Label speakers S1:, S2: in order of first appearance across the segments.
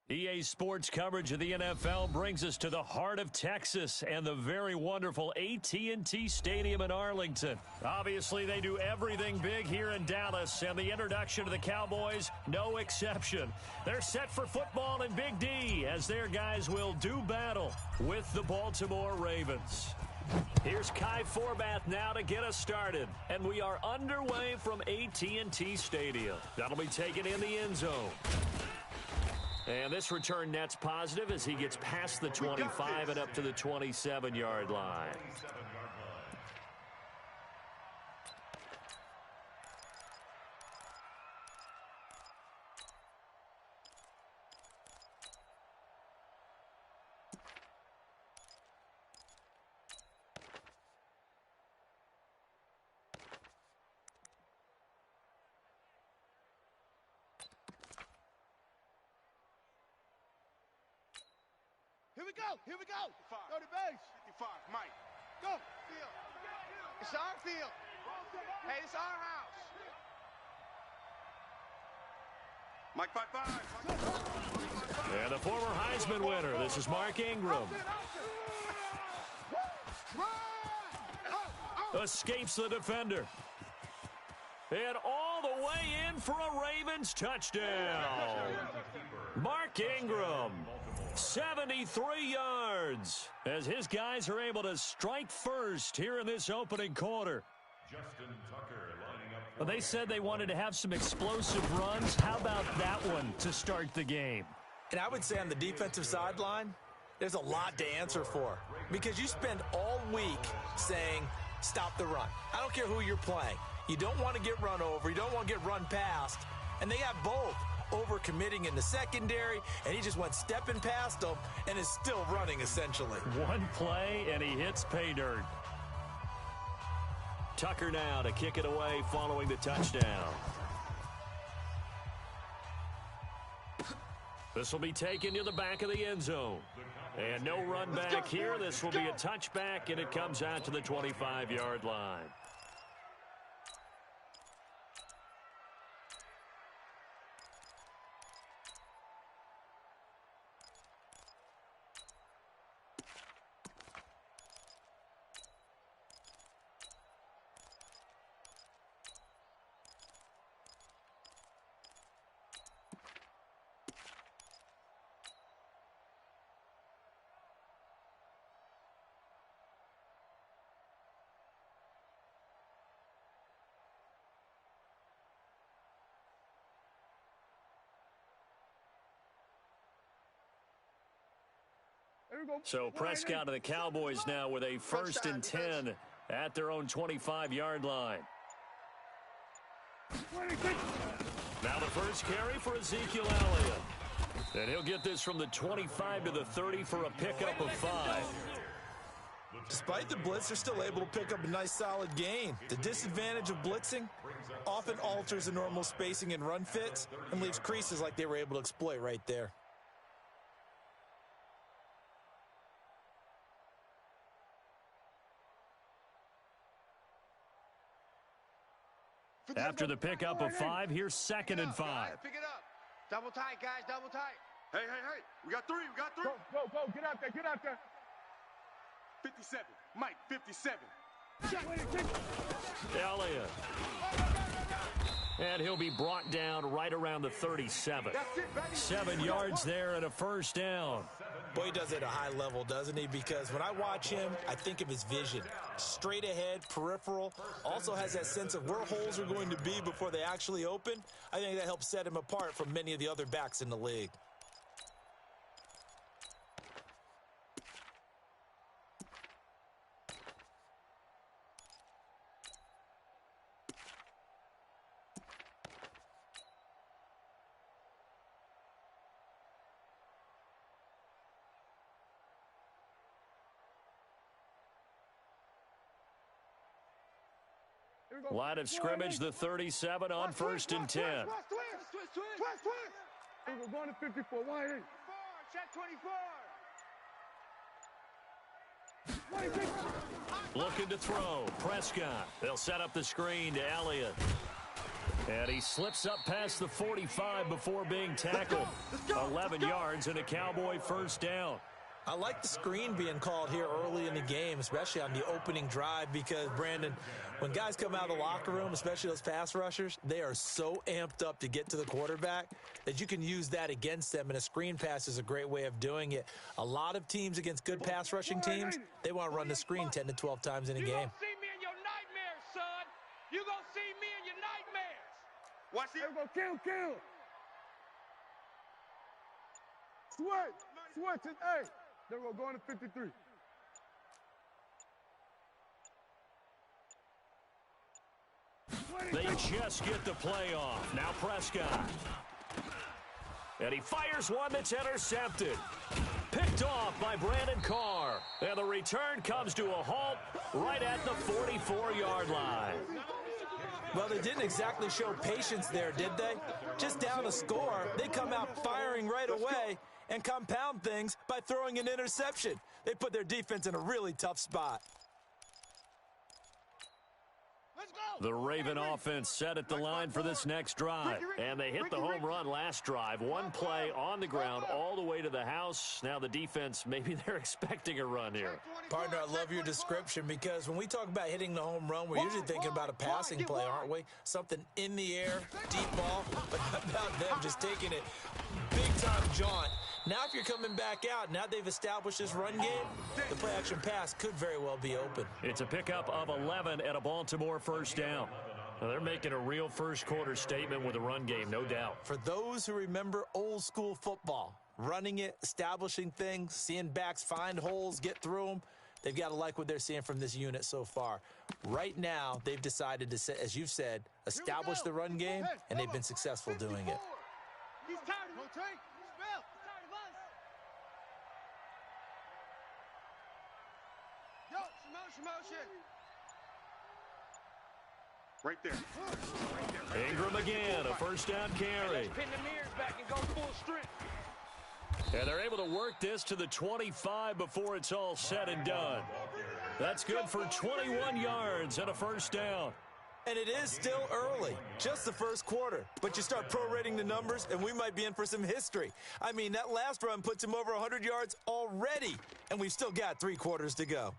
S1: EA Sports coverage of the NFL brings us to the heart of Texas and the very wonderful AT&T Stadium in Arlington. Obviously, they do everything big here in Dallas, and the introduction to the Cowboys, no exception. They're set for football in Big D as their guys will do battle with the Baltimore Ravens. Here's Kai Forbath now to get us started, and we are underway from AT&T Stadium. That'll be taken in the end zone. And this return net's positive as he gets past the 25 and up to the 27-yard line.
S2: Here we go. Go to base. 55, Mike. Go. Field. It's our field. Hey, it's our house. Mike 5-5.
S1: And the former Heisman winner, this is Mark Ingram. Escapes the defender. And all the way in for a Ravens touchdown. Mark Ingram. 73 yards as his guys are able to strike first here in this opening quarter. Well, they said they wanted to have some explosive runs. How about that one to start the game?
S3: And I would say on the defensive sideline, there's a lot to answer for because you spend all week saying, stop the run. I don't care who you're playing. You don't want to get run over. You don't want to get run past. And they have both. Overcommitting in the secondary, and he just went stepping past them and is still running, essentially.
S1: One play, and he hits pay dirt. Tucker now to kick it away following the touchdown. This will be taken to the back of the end zone. And no run back here. This will be a touchback, and it comes out to the 25-yard line. So Prescott and the Cowboys now with a 1st and 10 at their own 25-yard line. Now the first carry for Ezekiel Elliott. And he'll get this from the 25 to the 30 for a pickup of 5.
S3: Despite the blitz, they're still able to pick up a nice solid gain. The disadvantage of blitzing often alters the normal spacing and run fits and leaves creases like they were able to exploit right there.
S1: After the pickup of 5, here's 2nd and 5.
S2: Pick it up. Double tight, guys. Double tight.
S4: Hey. We got 3.
S2: Go. Get out there.
S4: 57. Mike, 57.
S1: Elliott. And he'll be brought down right around the 37. 7 yards there and a first down.
S3: Boy, he does it at a high level, doesn't he? Because when I watch him, I think of his vision. Straight ahead, peripheral. Also has that sense of where holes are going to be before they actually open. I think that helps set him apart from many of the other backs in the league.
S1: Line of scrimmage, the 37 on 1st and 10.
S2: Twist. We're going to 54. Wide in. Check 24.
S1: Looking to throw. Prescott. They'll set up the screen to Elliott. And he slips up past the 45 before being tackled. 11 yards and a Cowboy first down.
S3: I like the screen being called here early in the game, especially on the opening drive, because, Brandon, when guys come out of the locker room, especially those pass rushers, they are so amped up to get to the quarterback that you can use that against them, and a screen pass is a great way of doing it. A lot of teams against good pass rushing teams, they want to run the screen 10 to 12 times in a game.
S2: You're going to see me in your nightmares, son. You're going to see me in your nightmares.
S4: Watch it.
S2: Kill. Switch it, hey. There we go, going to 53.
S1: They just get the play off. Now Prescott. And he fires one that's intercepted. Picked off by Brandon Carr. And the return comes to a halt right at the 44-yard line.
S3: Well, they didn't exactly show patience there, did they? Just down a score, they come out firing right away and compound things by throwing an interception. They put their defense in a really tough spot.
S1: The Raven offense set at the line for this next drive. And they hit the home run last drive. One play on the ground all the way to the house. Now the defense, maybe they're expecting a run here.
S3: Partner, I love your description, because when we talk about hitting the home run, we're usually thinking about a passing play, aren't we? Something in the air, deep ball, but how about them just taking it big-time jaunt. Now if you're coming back out, now they've established this run game, the play-action pass could very well be open.
S1: It's a pickup of 11 at a Baltimore first down. Now they're making a real first-quarter statement with a run game, no doubt.
S3: For those who remember old-school football, running it, establishing things, seeing backs find holes, get through them, they've got to like what they're seeing from this unit so far. Right now, they've decided to, as you've said, establish the run game, and they've been successful doing it.
S2: He's tired of it. Spell. He's tired of us. Yo, motion.
S4: Right there.
S1: Ingram again, a first down carry.
S2: Pin the mirrors back and go full strength.
S1: And they're able to work this to the 25 before it's all said and done. That's good for 21 yards and a first down.
S3: And it is still early, just the first quarter. But you start prorating the numbers, and we might be in for some history. I mean, that last run puts him over 100 yards already, and we've still got 3 quarters to go.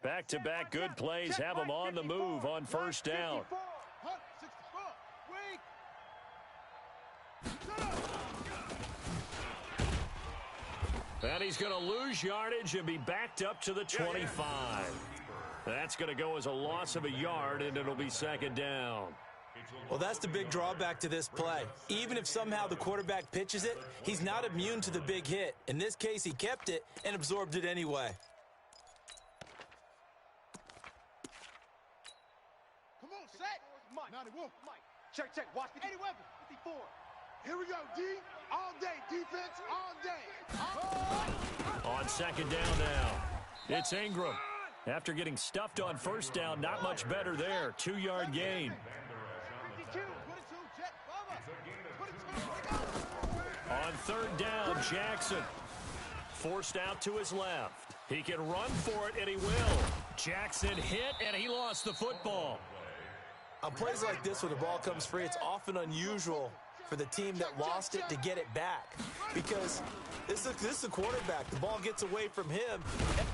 S1: Back-to-back good plays have them on the move on first down. And he's going to lose yardage and be backed up to the 25. That's going to go as a loss of a yard, and it'll be second down.
S3: Well, that's the big drawback to this play. Even if somehow the quarterback pitches it, he's not immune to the big hit. In this case, he kept it and absorbed it anyway.
S2: Check. Watch the 81. 54.
S4: Here we go, D. All day. Defense all day.
S1: On second down now, it's Ingram. After getting stuffed on first down, not much better there. 2-yard gain.
S2: 52. 22. Jet. Bubba. 22.
S1: On third down, Jackson. Forced out to his left. He can run for it, and he will. Jackson hit, and he lost the football.
S3: On plays like this where the ball comes free, it's often unusual for the team that lost it to get it back, because this is the quarterback. The ball gets away from him.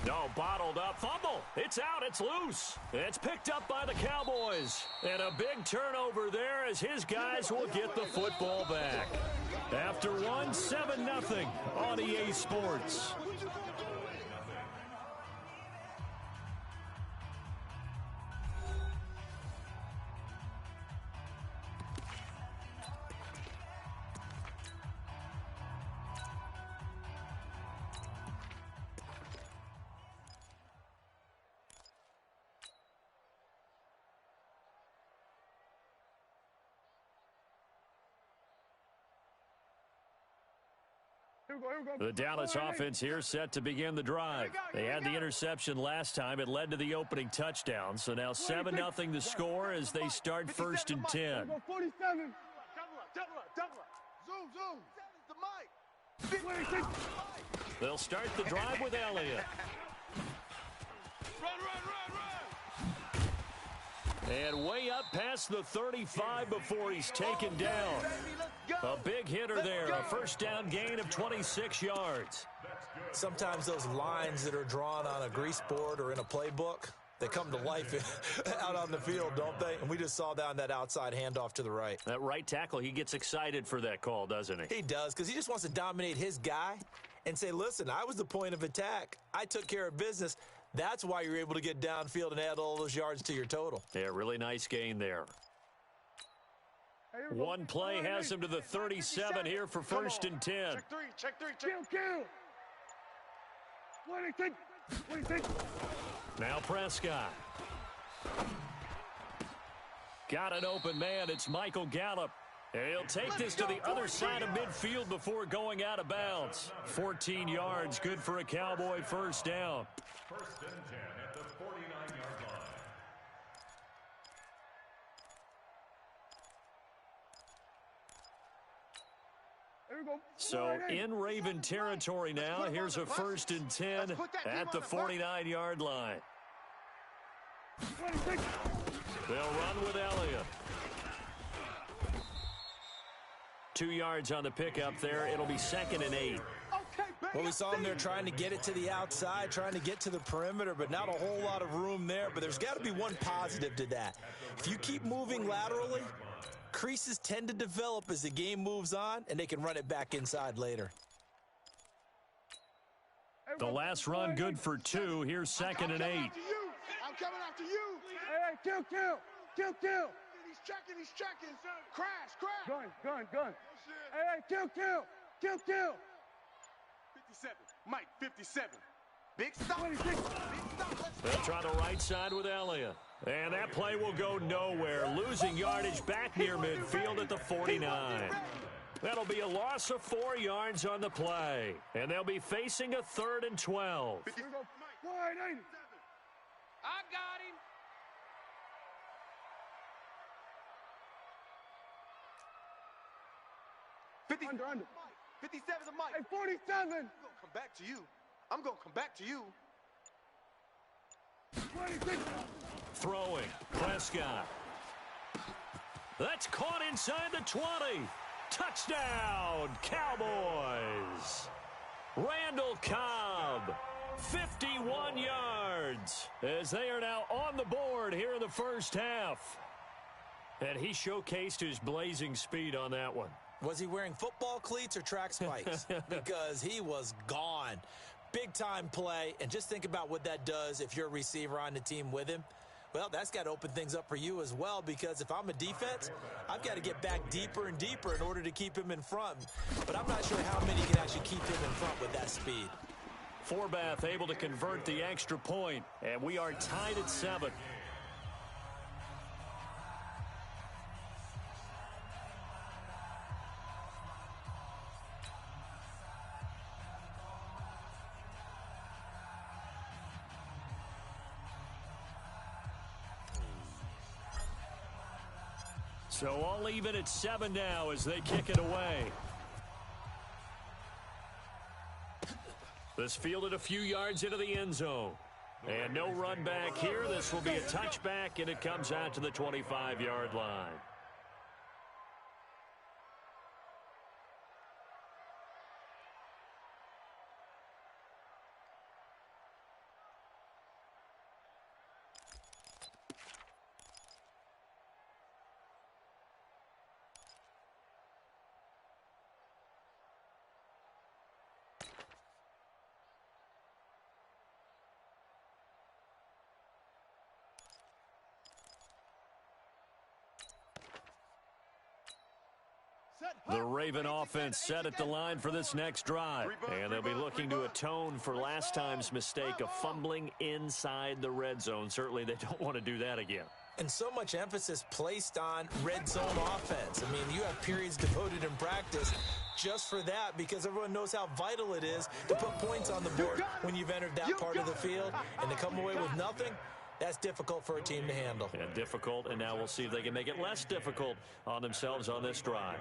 S1: No, bottled up. Fumble. It's out. It's loose. It's picked up by the Cowboys. And a big turnover there as his guys will get the football back. After one, 7-0 on EA Sports. The Dallas offense here set to begin the drive. They had the interception last time. It led to the opening touchdown. So now 7-0 the score as they start 1st and 10.
S4: 47. Zoom.
S1: They'll start the drive with Elliott.
S2: Run.
S1: And way up past the 35 before he's taken down. A big hitter there, a first down gain of 26 yards.
S3: Sometimes those lines that are drawn on a grease board or in a playbook, they come to life out on the field, don't they? And we just saw that on that outside handoff to the right.
S1: That right tackle, he gets excited for that call, doesn't he?
S3: He does, because he just wants to dominate his guy and say, listen, I was the point of attack. I took care of business. That's why you're able to get downfield and add all those yards to your total.
S1: Yeah, really nice gain there. One play has him to the 37 here for 1st and 10.
S2: Check three.
S4: Kill. 26.
S1: Now Prescott. Got an open man. It's Michael Gallup. And he'll take this to the other side of midfield before going out of bounds. 14 yards, good for a Cowboy first down.
S5: 1st and 10 at the 49-yard line.
S1: So in Raven territory now, here's a 1st and 10 at the 49-yard line. They'll run with Elliott. 2 yards on the pickup there. It'll be 2nd and 8.
S3: Well, we saw him there trying to get it to the outside, trying to get to the perimeter, but not a whole lot of room there. But there's got to be one positive to that. If you keep moving laterally, creases tend to develop as the game moves on, and they can run it back inside later.
S1: The last run good for 2. Here's 2nd and 8.
S4: I'm coming after you. Hey, kill. He's checking. Crash. Gun. Hey, kill.
S2: 57. Mike, 57. Big stop.
S4: 26.
S1: They'll try the right side with Elliott. And that play will go nowhere. Losing yardage back near midfield at the 49. That'll be a loss of 4 yards on the play. And they'll be facing a 3rd and 12.
S2: I got him.
S4: Under.
S2: 57's a Mike.
S4: Hey, 47.
S2: I'm going to come back to you.
S4: 26.
S1: Throwing. Prescott. That's caught inside the 20. Touchdown, Cowboys. Randall Cobb, 51 yards, as they are now on the board here in the first half. And he showcased his blazing speed on that one.
S3: Was he wearing football cleats or track spikes? Because he was gone. Big-time play, and just think about what that does if you're a receiver on the team with him. Well, that's got to open things up for you as well, because if I'm a defense, I've got to get back deeper and deeper in order to keep him in front. But I'm not sure how many can actually keep him in front with that speed.
S1: Forbath able to convert the extra point, and we are tied at 7. So all even at 7 now as they kick it away. This fielded a few yards into the end zone. And no run back here. This will be a touchback, and it comes out to the 25-yard line. The Raven offense set at the line for this next drive. And they'll be looking to atone for last time's mistake of fumbling inside the red zone. Certainly they don't want to do that again.
S3: And so much emphasis placed on red zone offense. I mean, you have periods devoted in practice just for that because everyone knows how vital it is to put points on the board when you've entered that part of the field. And to come away with nothing, that's difficult for a team to handle.
S1: Yeah, difficult, and now we'll see if they can make it less difficult on themselves on this drive.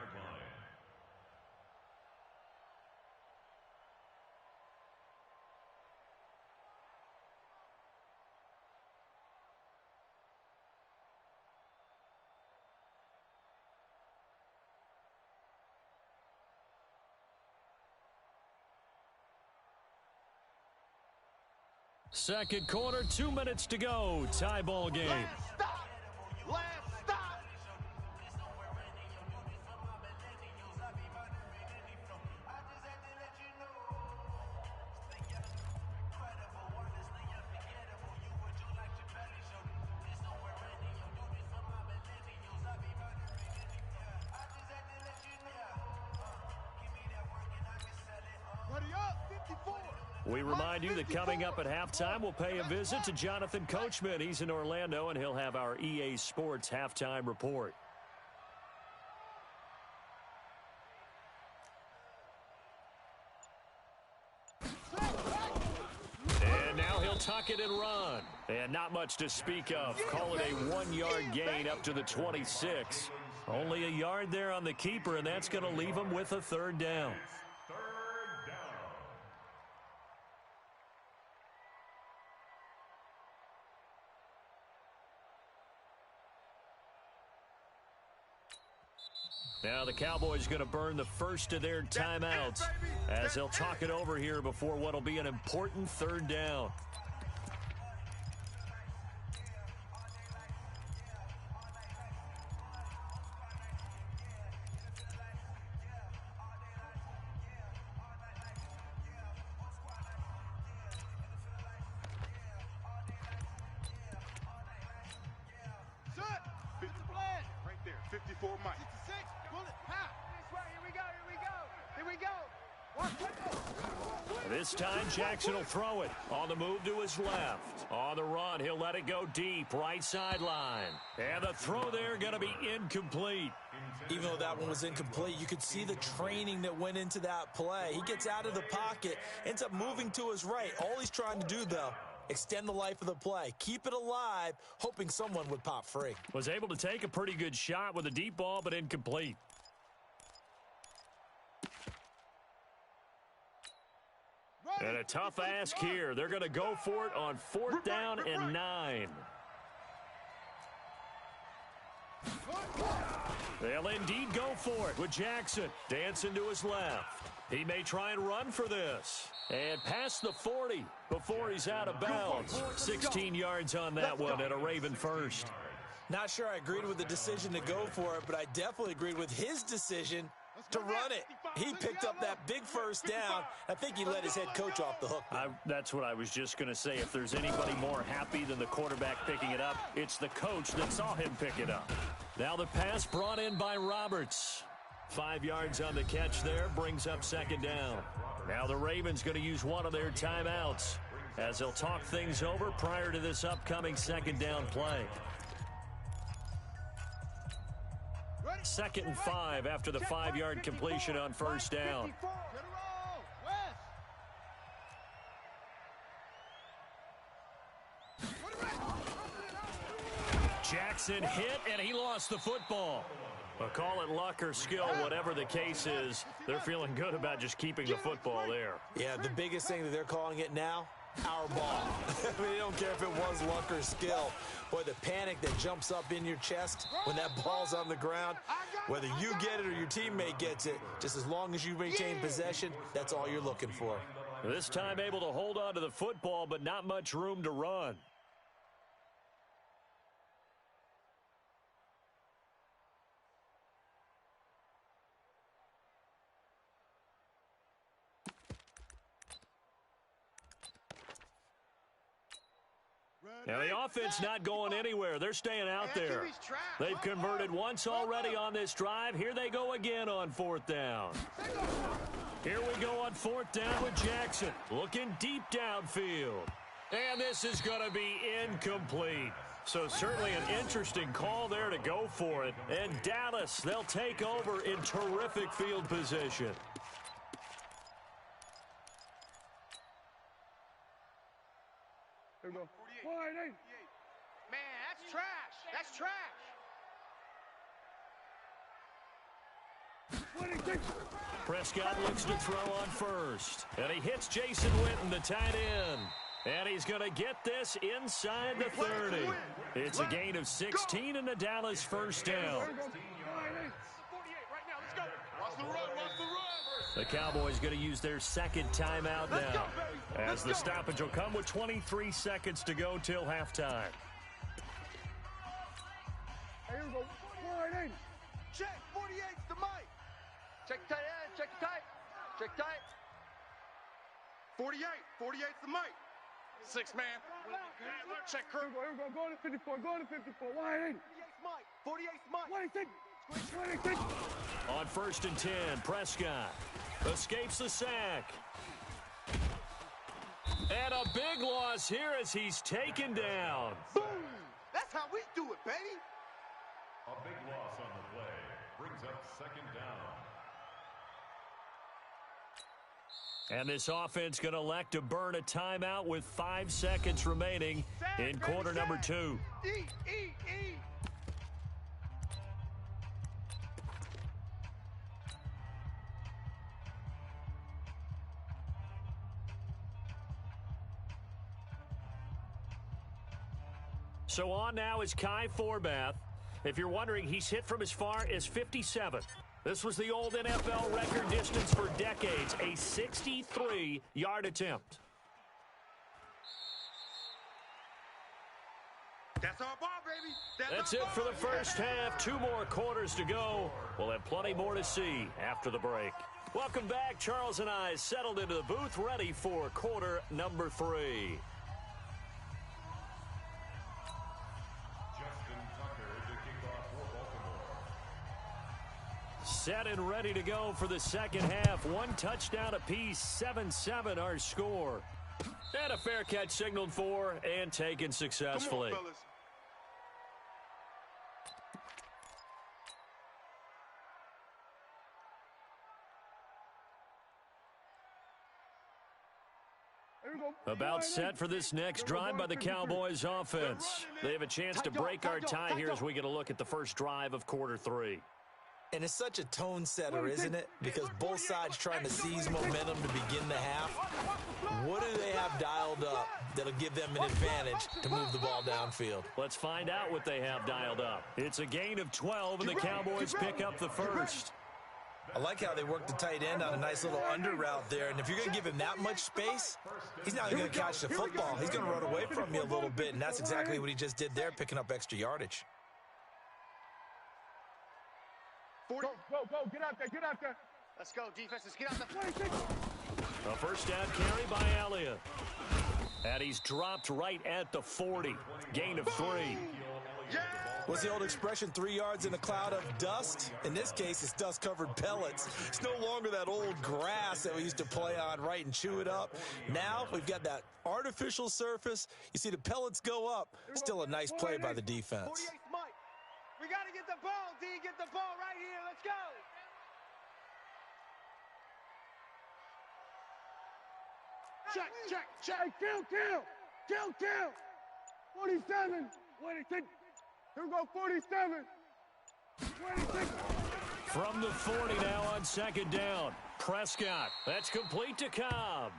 S1: Second quarter, 2 minutes to go. Tie ball game.
S4: Last stop. Last stop. Ready up, 54.
S1: We remind you that coming up at halftime, we'll pay a visit to Jonathan Coachman. He's in Orlando, and he'll have our EA Sports halftime report. And now he'll tuck it and run. And not much to speak of. Call it a 1-yard gain up to the 26. Only a yard there on the keeper, and that's going to leave him with a third down. Now the Cowboys going to burn the first of their timeouts as they'll talk it over here before what will be an important third down.
S4: Right there, 54 Mike. 66, pull it, half. Here we go.
S1: This time Jackson will throw it on the move to his left. On the run, he'll let it go deep, right sideline. And the throw there going to be incomplete.
S3: Even though that one was incomplete, you could see the training that went into that play. He gets out of the pocket, ends up moving to his right. All he's trying to do, though, extend the life of the play. Keep it alive, hoping someone would pop free.
S1: Was able to take a pretty good shot with a deep ball, but incomplete. And a tough ask here. They're going to go for it on 4th down and 9. They'll indeed go for it with Jackson dancing to his left. He may try and run for this. And past the 40 before he's out of bounds. 16 yards on that one and a Raven first.
S3: Not sure I agreed with the decision to go for it, but I definitely agreed with his decision to run it. He picked up that big first down. I think he let his head coach off the hook.
S1: That's what I was just going to say. If there's anybody more happy than the quarterback picking it up, it's the coach that saw him pick it up. Now the pass brought in by Roberts. 5 yards on the catch there, brings up 2nd down. Now the Ravens going to use one of their timeouts as they'll talk things over prior to this upcoming 2nd down play. 2nd and 5 after the 5-yard completion on 1st down. Jackson hit, and he lost the football. Well, call it luck or skill, whatever the case is. They're feeling good about just keeping the football there.
S3: Yeah, the biggest thing that they're calling it now, our ball. I mean, they don't care if it was luck or skill. Boy, the panic that jumps up in your chest when that ball's on the ground, whether you get it or your teammate gets it, just as long as you maintain possession, that's all you're looking for.
S1: This time able to hold on to the football, but not much room to run. Now the offense not going anywhere. They're staying out there. They've converted once already on this drive. Here they go again on 4th down. Here we go on 4th down with Jackson. Looking deep downfield. And this is going to be incomplete. So certainly an interesting call there to go for it. And Dallas, they'll take over in terrific field position.
S2: Here we go. 48. Man, that's trash. That's trash.
S4: 26.
S1: Prescott looks to throw on first. And he hits Jason Witten, the tight end. And he's going to get this inside the 30. It's a gain of 16 and a Dallas first down. The Cowboys going to use their second timeout now, as the stoppage will come with 23 seconds to go till halftime.
S4: Here we go. 48.
S2: Check. 48's the mic. Check tight end. Check tight. Check tight. 48. 48's the mic. 6 man. Check crew.
S4: Here we go. Go to 54. Go to 54. 48.
S2: 48's mic.
S4: 26. 26.
S1: On first and 10, Prescott escapes the sack. And a big loss here as he's taken down.
S2: Boom. That's how we do it, baby.
S5: A big loss on the play brings up second down.
S1: And this offense going to elect to burn a timeout with 5 seconds remaining in quarter number 2.
S2: Eat.
S1: So on now is Kai Forbath. If you're wondering, he's hit from as far as 57. This was the old NFL record distance for decades, a 63-yard attempt.
S2: That's our ball, baby.
S1: That's it for the first half. 2 more quarters to go. We'll have plenty more to see after the break. Welcome back. Charles and I settled into the booth, ready for quarter number 3. Set and ready to go for the second half. 1 touchdown apiece, 7-7 our score. And a fair catch signaled for and taken successfully.
S2: Come on, fellas.
S1: About set for this next drive by the Cowboys offense. They have a chance to break our tie here as we get a look at the first drive of quarter 3.
S3: And it's such a tone setter, isn't it? Because both sides trying to seize momentum to begin the half. What do they have dialed up that'll give them an advantage to move the ball downfield?
S1: Let's find out what they have dialed up. It's a gain of 12, and the Cowboys pick up the first.
S3: I like how they work the tight end on a nice little under route there. And if you're going to give him that much space, he's not going to catch the football. He's going to run away from you a little bit, and that's exactly what he just did there, picking up extra yardage.
S4: Go. Get out there.
S2: Let's go, defenses. Get out there.
S1: A first down carry by Elliott. And he's dropped right at the 40. Gain of 3.
S3: What's the old expression, 3 yards in a cloud of dust? In this case, it's dust-covered pellets. It's no longer that old grass that we used to play on, right, and chew it up. Now we've got that artificial surface. You see the pellets go up. Still a nice play by the defense.
S2: 48's Mike. We got to get the ball, D. Get the ball right here. Let's go.
S4: Check. Kill. 47. 26. Here we go, 47. 26.
S1: From the 40 now on second down. Prescott. That's complete to Cobb.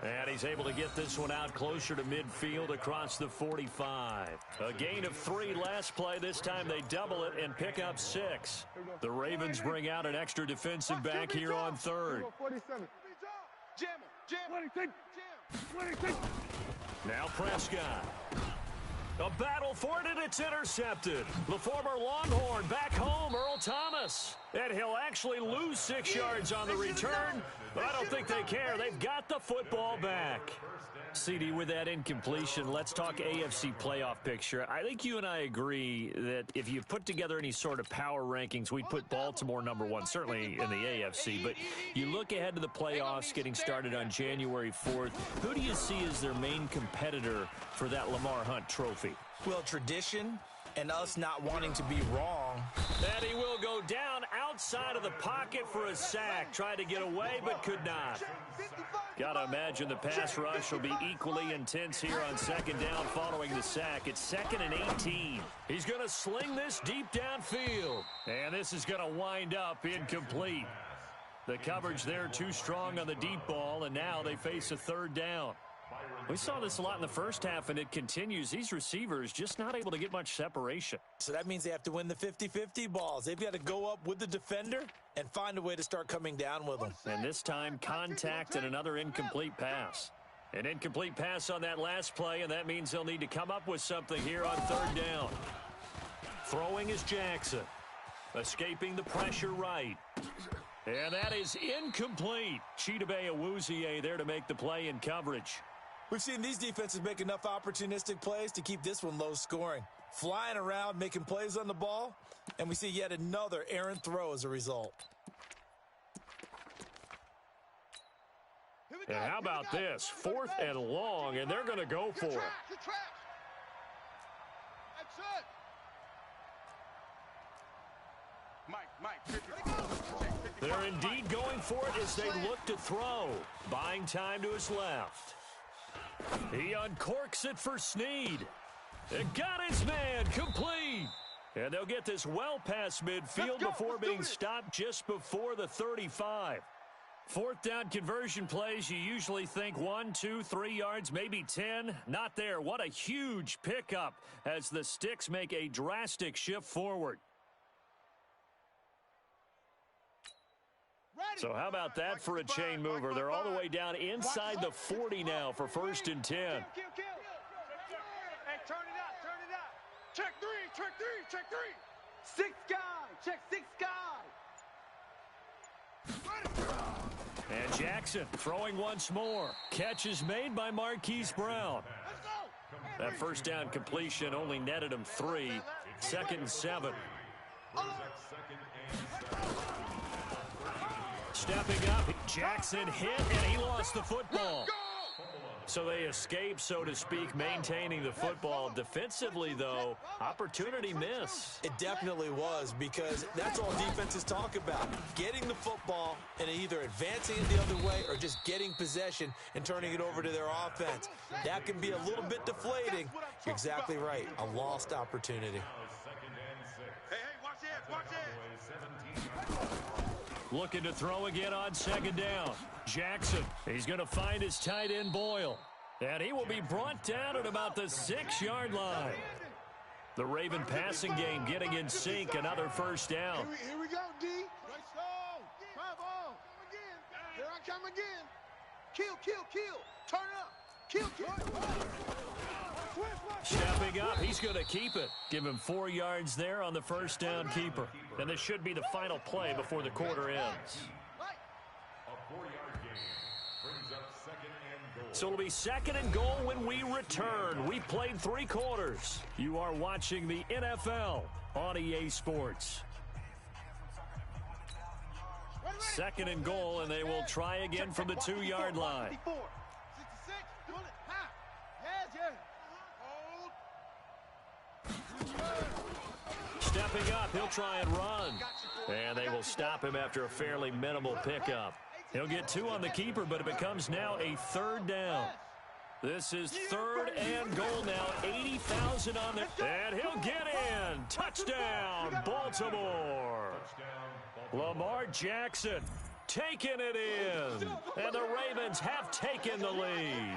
S1: And he's able to get this one out closer to midfield across the 45. A gain of 3 last play. This time they double it and pick up 6. The Ravens bring out an extra defensive back here on third.
S4: 47.
S2: Jam.
S4: 26.
S1: Now Prescott. A battle for it, and it's intercepted. The former Longhorn back home, Earl Thomas. And he'll actually lose 6 yards on the return, but I don't think they care. They've got the football back. CD, with that incompletion, let's talk AFC playoff picture. I think you and I agree that if you put together any sort of power rankings, we'd put Baltimore #1, certainly in the AFC. But you look ahead to the playoffs getting started on January 4th. Who do you see as their main competitor for that Lamar Hunt trophy?
S3: Well, tradition and us not wanting to be wrong.
S1: And he will go down outside of the pocket for a sack. Tried to get away, but could not. Got to imagine the pass rush will be equally intense here on second down following the sack. It's 2nd and 18. He's going to sling this deep downfield. And this is going to wind up incomplete. The coverage there too strong on the deep ball, and now they face a 3rd down. We saw this a lot in the first half, and it continues. These receivers just not able to get much separation.
S3: So that means they have to win the 50-50 balls. They've got to go up with the defender and find a way to start coming down with them.
S1: And this time, contact and another incomplete pass. An incomplete pass on that last play, and that means they'll need to come up with something here on 3rd down. Throwing is Jackson. Escaping the pressure right. And that is incomplete. Chidobe Awuzie there to make the play in coverage.
S3: We've seen these defenses make enough opportunistic plays to keep this one low scoring. Flying around, making plays on the ball, and we see yet another errant throw as a result.
S1: And how about this? 4th and long, and they're going to go for it. They're indeed going for it as they look to throw. Buying time to his left. He uncorks it for Snead. And got his man complete. And they'll get this well past midfield before being stopped just before the 35. 4th down conversion plays, you usually think 1, 2, 3 yards, maybe 10. Not there. What a huge pickup as the Sticks make a drastic shift forward. So how about that for a chain mover? They're all the way down inside the 40 now for 1st and 10.
S2: Hey, turn it up, turn it up. Check 3, check 3, check 3. 6 guy, check 6 guy.
S1: And Jackson throwing once more. Catch is made by Marquise Brown. That 1st down completion only netted him 3. 2nd and 7. Stepping up, Jackson hit, and he lost the football. So they escape, so to speak, maintaining the football. Defensively, though, opportunity miss.
S3: It definitely was, because that's all defenses talk about. Getting the football and either advancing it the other way or just getting possession and turning it over to their offense. That can be a little bit deflating. You're exactly right. A lost opportunity.
S2: Hey, watch it, watch it.
S1: Looking to throw again on 2nd down. Jackson, he's going to find his tight end Boyle. And he will be brought down at about the 6-yard line. The Raven passing game getting in sync. Another 1st down.
S4: Here we go, D. Drive on. Here I come again.
S2: Kill, kill, kill. Turn it up. Kill, kill.
S1: Stepping up, he's going to keep it. Give him 4 yards there on the 1st down keeper. And this should be the final play before the quarter ends. So it'll be 2nd and goal when we return. We've played 3 quarters. You are watching the NFL on EA Sports. 2nd and goal, and they will try again from the 2-yard line.
S4: 66, pull it, high. Yes.
S1: Stepping up, he'll try and run. And they will stop him after a fairly minimal pickup. He'll get 2 on the keeper, but it becomes now a 3rd down. This is 3rd and goal now. 80,000 on there. And he'll get in. Touchdown, Baltimore. Lamar Jackson taking it in. And the Ravens have taken the lead.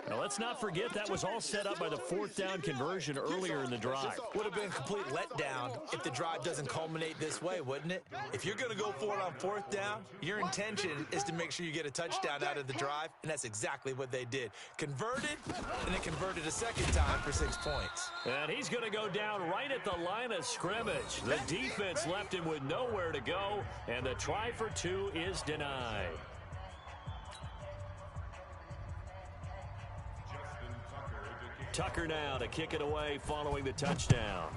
S1: Now, let's not forget that was all set up by the 4th down conversion earlier in the drive.
S3: Would have been a complete letdown if the drive doesn't culminate this way, wouldn't it? If you're going to go for it on 4th down, your intention is to make sure you get a touchdown out of the drive, and that's exactly what they did. Converted, and then converted a 2nd time for 6 points.
S1: And he's going to go down right at the line of scrimmage. The defense left him with nowhere to go, and the try for 2 is denied. Tucker now to kick it away following the touchdown.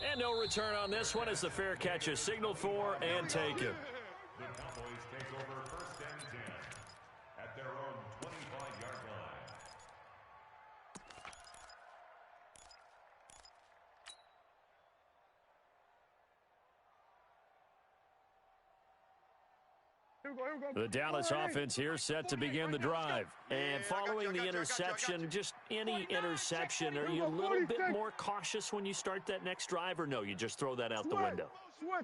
S1: And no return on this one as the fair catch is signaled for and taken.
S5: The Cowboys take over 1st and 10 at their own 25-yard line.
S1: The Dallas offense here set to begin the drive. And following the interception, just any interception, are you a little bit more cautious when you start that next drive, or no, you just throw that out the window?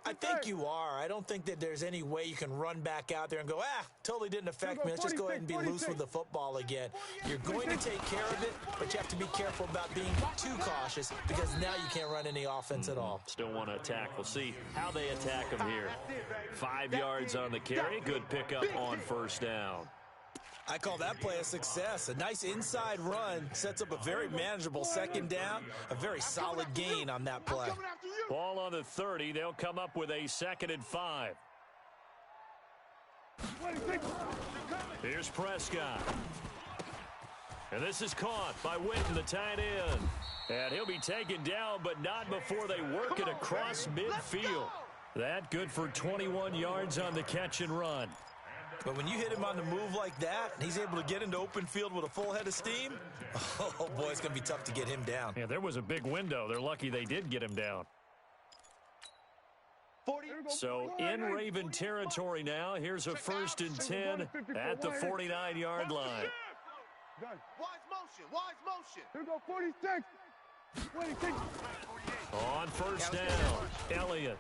S3: I think you are. I don't think that there's any way you can run back out there and go, totally didn't affect me. Let's just go ahead and be loose with the football again. You're going to take care of it, but you have to be careful about being too cautious because now you can't run any offense at all.
S1: Still want to attack. We'll see how they attack them here. 5 yards on the carry. Good pickup on 1st down.
S3: I call that play a success. A nice inside run sets up a very manageable 2nd down, a very solid gain on that play.
S1: Ball on the 30. They'll come up with a 2nd and 5. Here's Prescott. And this is caught by Witten, the tight end. And he'll be taken down, but not before they work it across midfield. That good for 21 yards on the catch and run.
S3: But when you hit him on the move like that, and he's able to get into open field with a full head of steam, oh boy, it's going to be tough to get him down.
S1: Yeah, there was a big window. They're lucky they did get him down. So in Raven territory now, here's a 1st and 10 at the 49-yard line.
S4: Wise motion. Here go 46. 26.
S1: On 1st down, Elliott.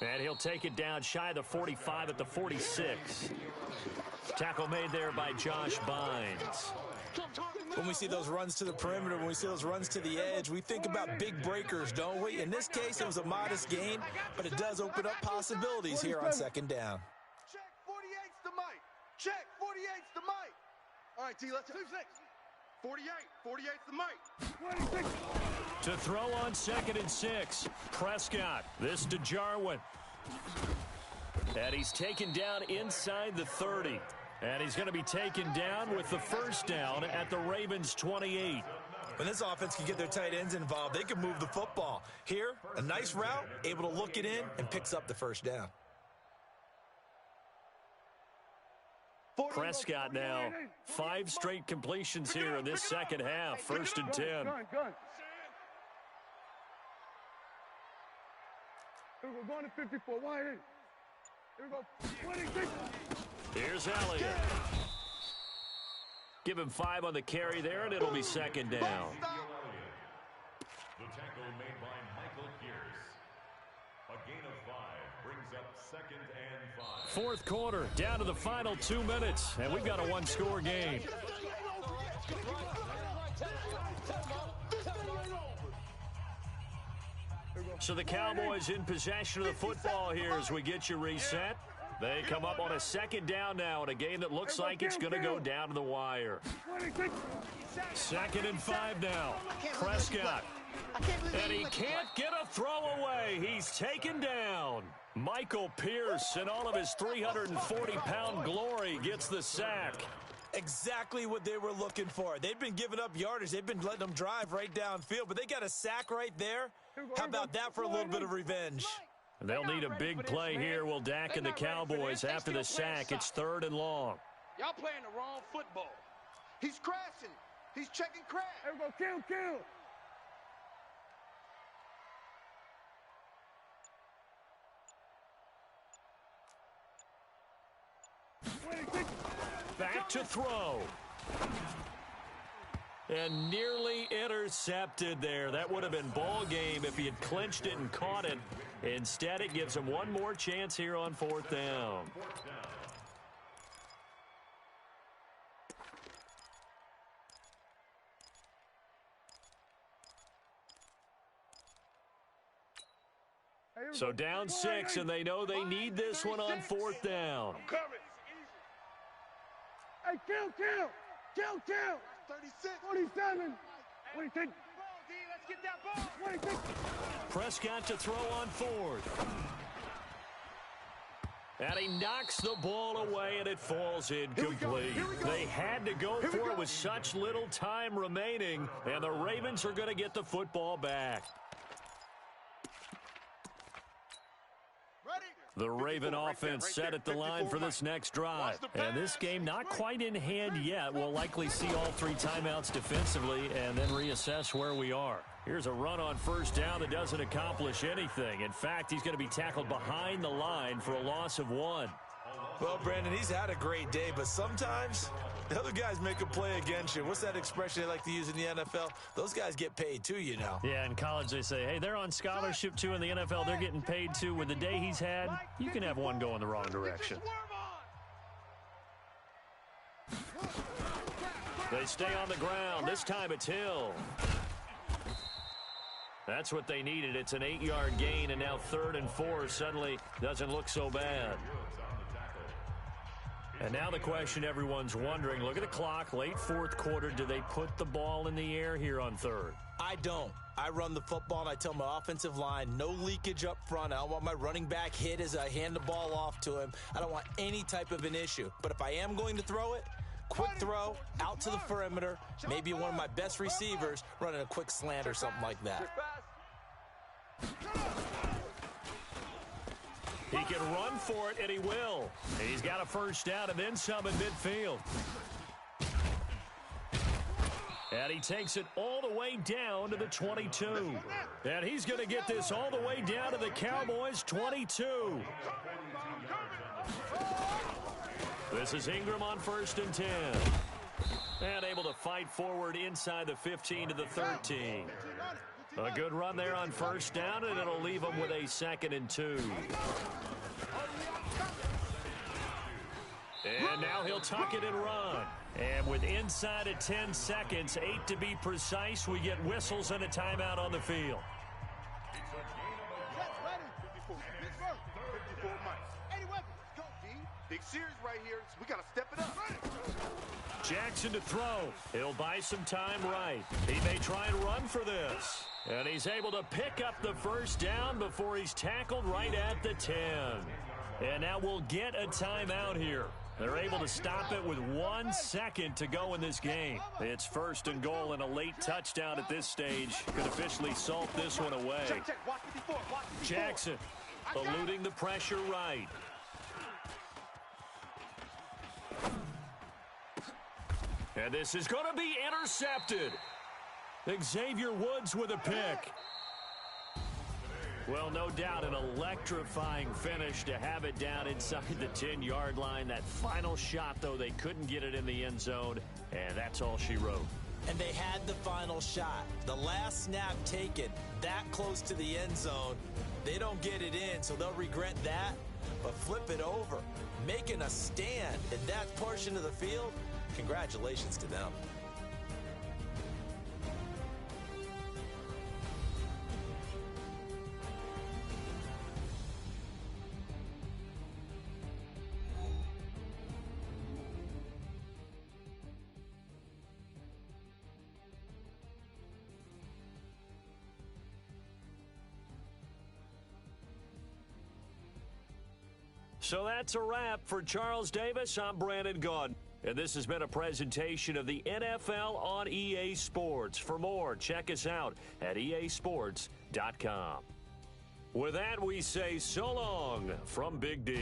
S1: And he'll take it down shy of the 45 at the 46. Tackle made there by Josh Bynes.
S3: When we see those runs to the perimeter, when we see those runs to the edge, we think about big breakers, don't we? In this case, it was a modest gain, but it does open up possibilities here on 2nd down.
S4: Check 48's the mic. Check 48's the mic. All right, T, let's 26. 48. 48's the mic. 26.
S1: To throw on 2nd and 6. Prescott. This to Jarwin. And he's taken down inside the 30. And he's going to be taken down with the 1st down at the Ravens 28.
S3: When this offense can get their tight ends involved, they can move the football. Here, a nice route, able to look it in, and picks up the 1st down.
S1: Prescott now, 5 straight completions here in this 2nd half. 1st and 10.
S4: Here we go, going to 54. Wide in. Here we go, 26.
S1: Here's Elliott. Give him 5 on the carry there, and it'll be 2nd down.
S5: The tackle made by Michael Pierce. A gain of 5 brings up 2nd and 5.
S1: 4th quarter, down to the final 2 minutes, and we've got a 1-score game. So the Cowboys in possession of the football here as we get you reset. They come up on a 2nd down now in a game that looks like it's going to go down to the wire. 2nd and 5 now. Prescott. And he can't get a throw away. He's taken down. Michael Pierce, in all of his 340-pound glory, gets the sack.
S3: Exactly what they were looking for. They've been giving up yardage. They've been letting them drive right downfield, but they got a sack right there. How about that for a little bit of revenge?
S1: They'll need a big play here. Will Dak and the Cowboys after the sack. It's 3rd and long.
S2: Y'all playing the wrong football.
S4: He's crashing. He's checking crash. Here we go, kill.
S1: Back to throw. And nearly intercepted there. That would have been ball game if he had clinched it and caught it. Instead, it gives him one more chance here on 4th down. So down 6, and they know they need this one on 4th down.
S4: Hey, kill. 36, 47, 26. Let's get that ball. 26.
S1: Prescott to throw on 4th. And he knocks the ball away, and it falls incomplete. They had to go for it with such little time remaining, and the Ravens are going to get the football back. The Raven offense set at the line for this next drive. And this game not quite in hand yet. We'll likely see all 3 timeouts defensively and then reassess where we are. Here's a run on first down that doesn't accomplish anything. In fact, he's going to be tackled behind the line for a loss of 1.
S3: Well, Brandon, he's had a great day, but sometimes the other guys make a play against you. What's that expression they like to use in the NFL? Those guys get paid too, you know.
S1: Yeah, in college they say, hey, they're on scholarship too. In the NFL, they're getting paid too. With the day he's had, you can have one go in the wrong direction. They stay on the ground. This time it's Hill. That's what they needed. It's an 8-yard gain, and now 3rd and 4 suddenly doesn't look so bad. And now the question everyone's wondering, look at the clock, late 4th quarter, do they put the ball in the air here on 3rd?
S3: I don't. I run the football, and I tell my offensive line, no leakage up front. I don't want my running back hit as I hand the ball off to him. I don't want any type of an issue. But if I am going to throw it, quick throw, out to the perimeter, maybe one of my best receivers running a quick slant or something like that.
S1: He can run for it, and he will. And he's got a first down and then some in midfield. And he takes it all the way down to the 22. And he's going to get this all the way down to the Cowboys' 22. This is Ingram on 1st and 10. And able to fight forward inside the 15 to the 13. A good run there on first down, and it'll leave him with a 2nd and 2. And now he'll tuck it and run. And with inside of 10 seconds, 8 to be precise, we get whistles and a timeout on the field.
S2: Big series right here. We got to step it up.
S1: Jackson to throw. He'll buy some time right. He may try and run for this. And he's able to pick up the first down before he's tackled right at the 10. And now we'll get a timeout here. They're able to stop it with 1 second to go in this game. It's 1st and goal, and a late touchdown at this stage could officially salt this one away. Jackson eluding the pressure right. And this is going to be intercepted. Xavier Woods with a pick. Well, no doubt an electrifying finish to have it down inside the 10-yard line. That final shot, though, they couldn't get it in the end zone, and that's all she wrote.
S3: And they had the final shot. The last snap taken that close to the end zone. They don't get it in, so they'll regret that. But flip it over, making a stand in that portion of the field, congratulations to them.
S1: So that's a wrap for Charles Davis. I'm Brandon Gaudin. And this has been a presentation of the NFL on EA Sports. For more, check us out at easports.com. With that, we say so long from Big D.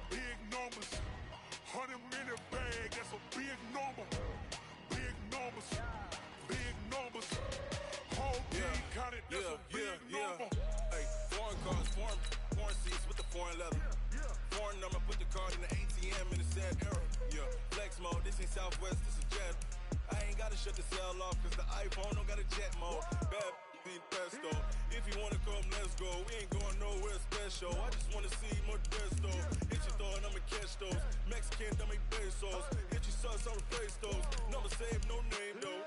S6: Big numbers, 100-minute bag, that's a big number. Big numbers, whole team counted, that's a big number.
S7: Hey, foreign cars, foreign card in the ATM in a sad era. Yeah, flex mode, this ain't Southwest, this is jet. I ain't gotta shut the cell off, cause the iPhone don't got a jet mode. Bad need pesto. If you wanna come, let's go. We ain't going nowhere special. I just wanna see more desto. Hit your throw and I'ma catch those. Mexican, I make pesos. Hit your sauce, I'll replace those. Number save, no name though.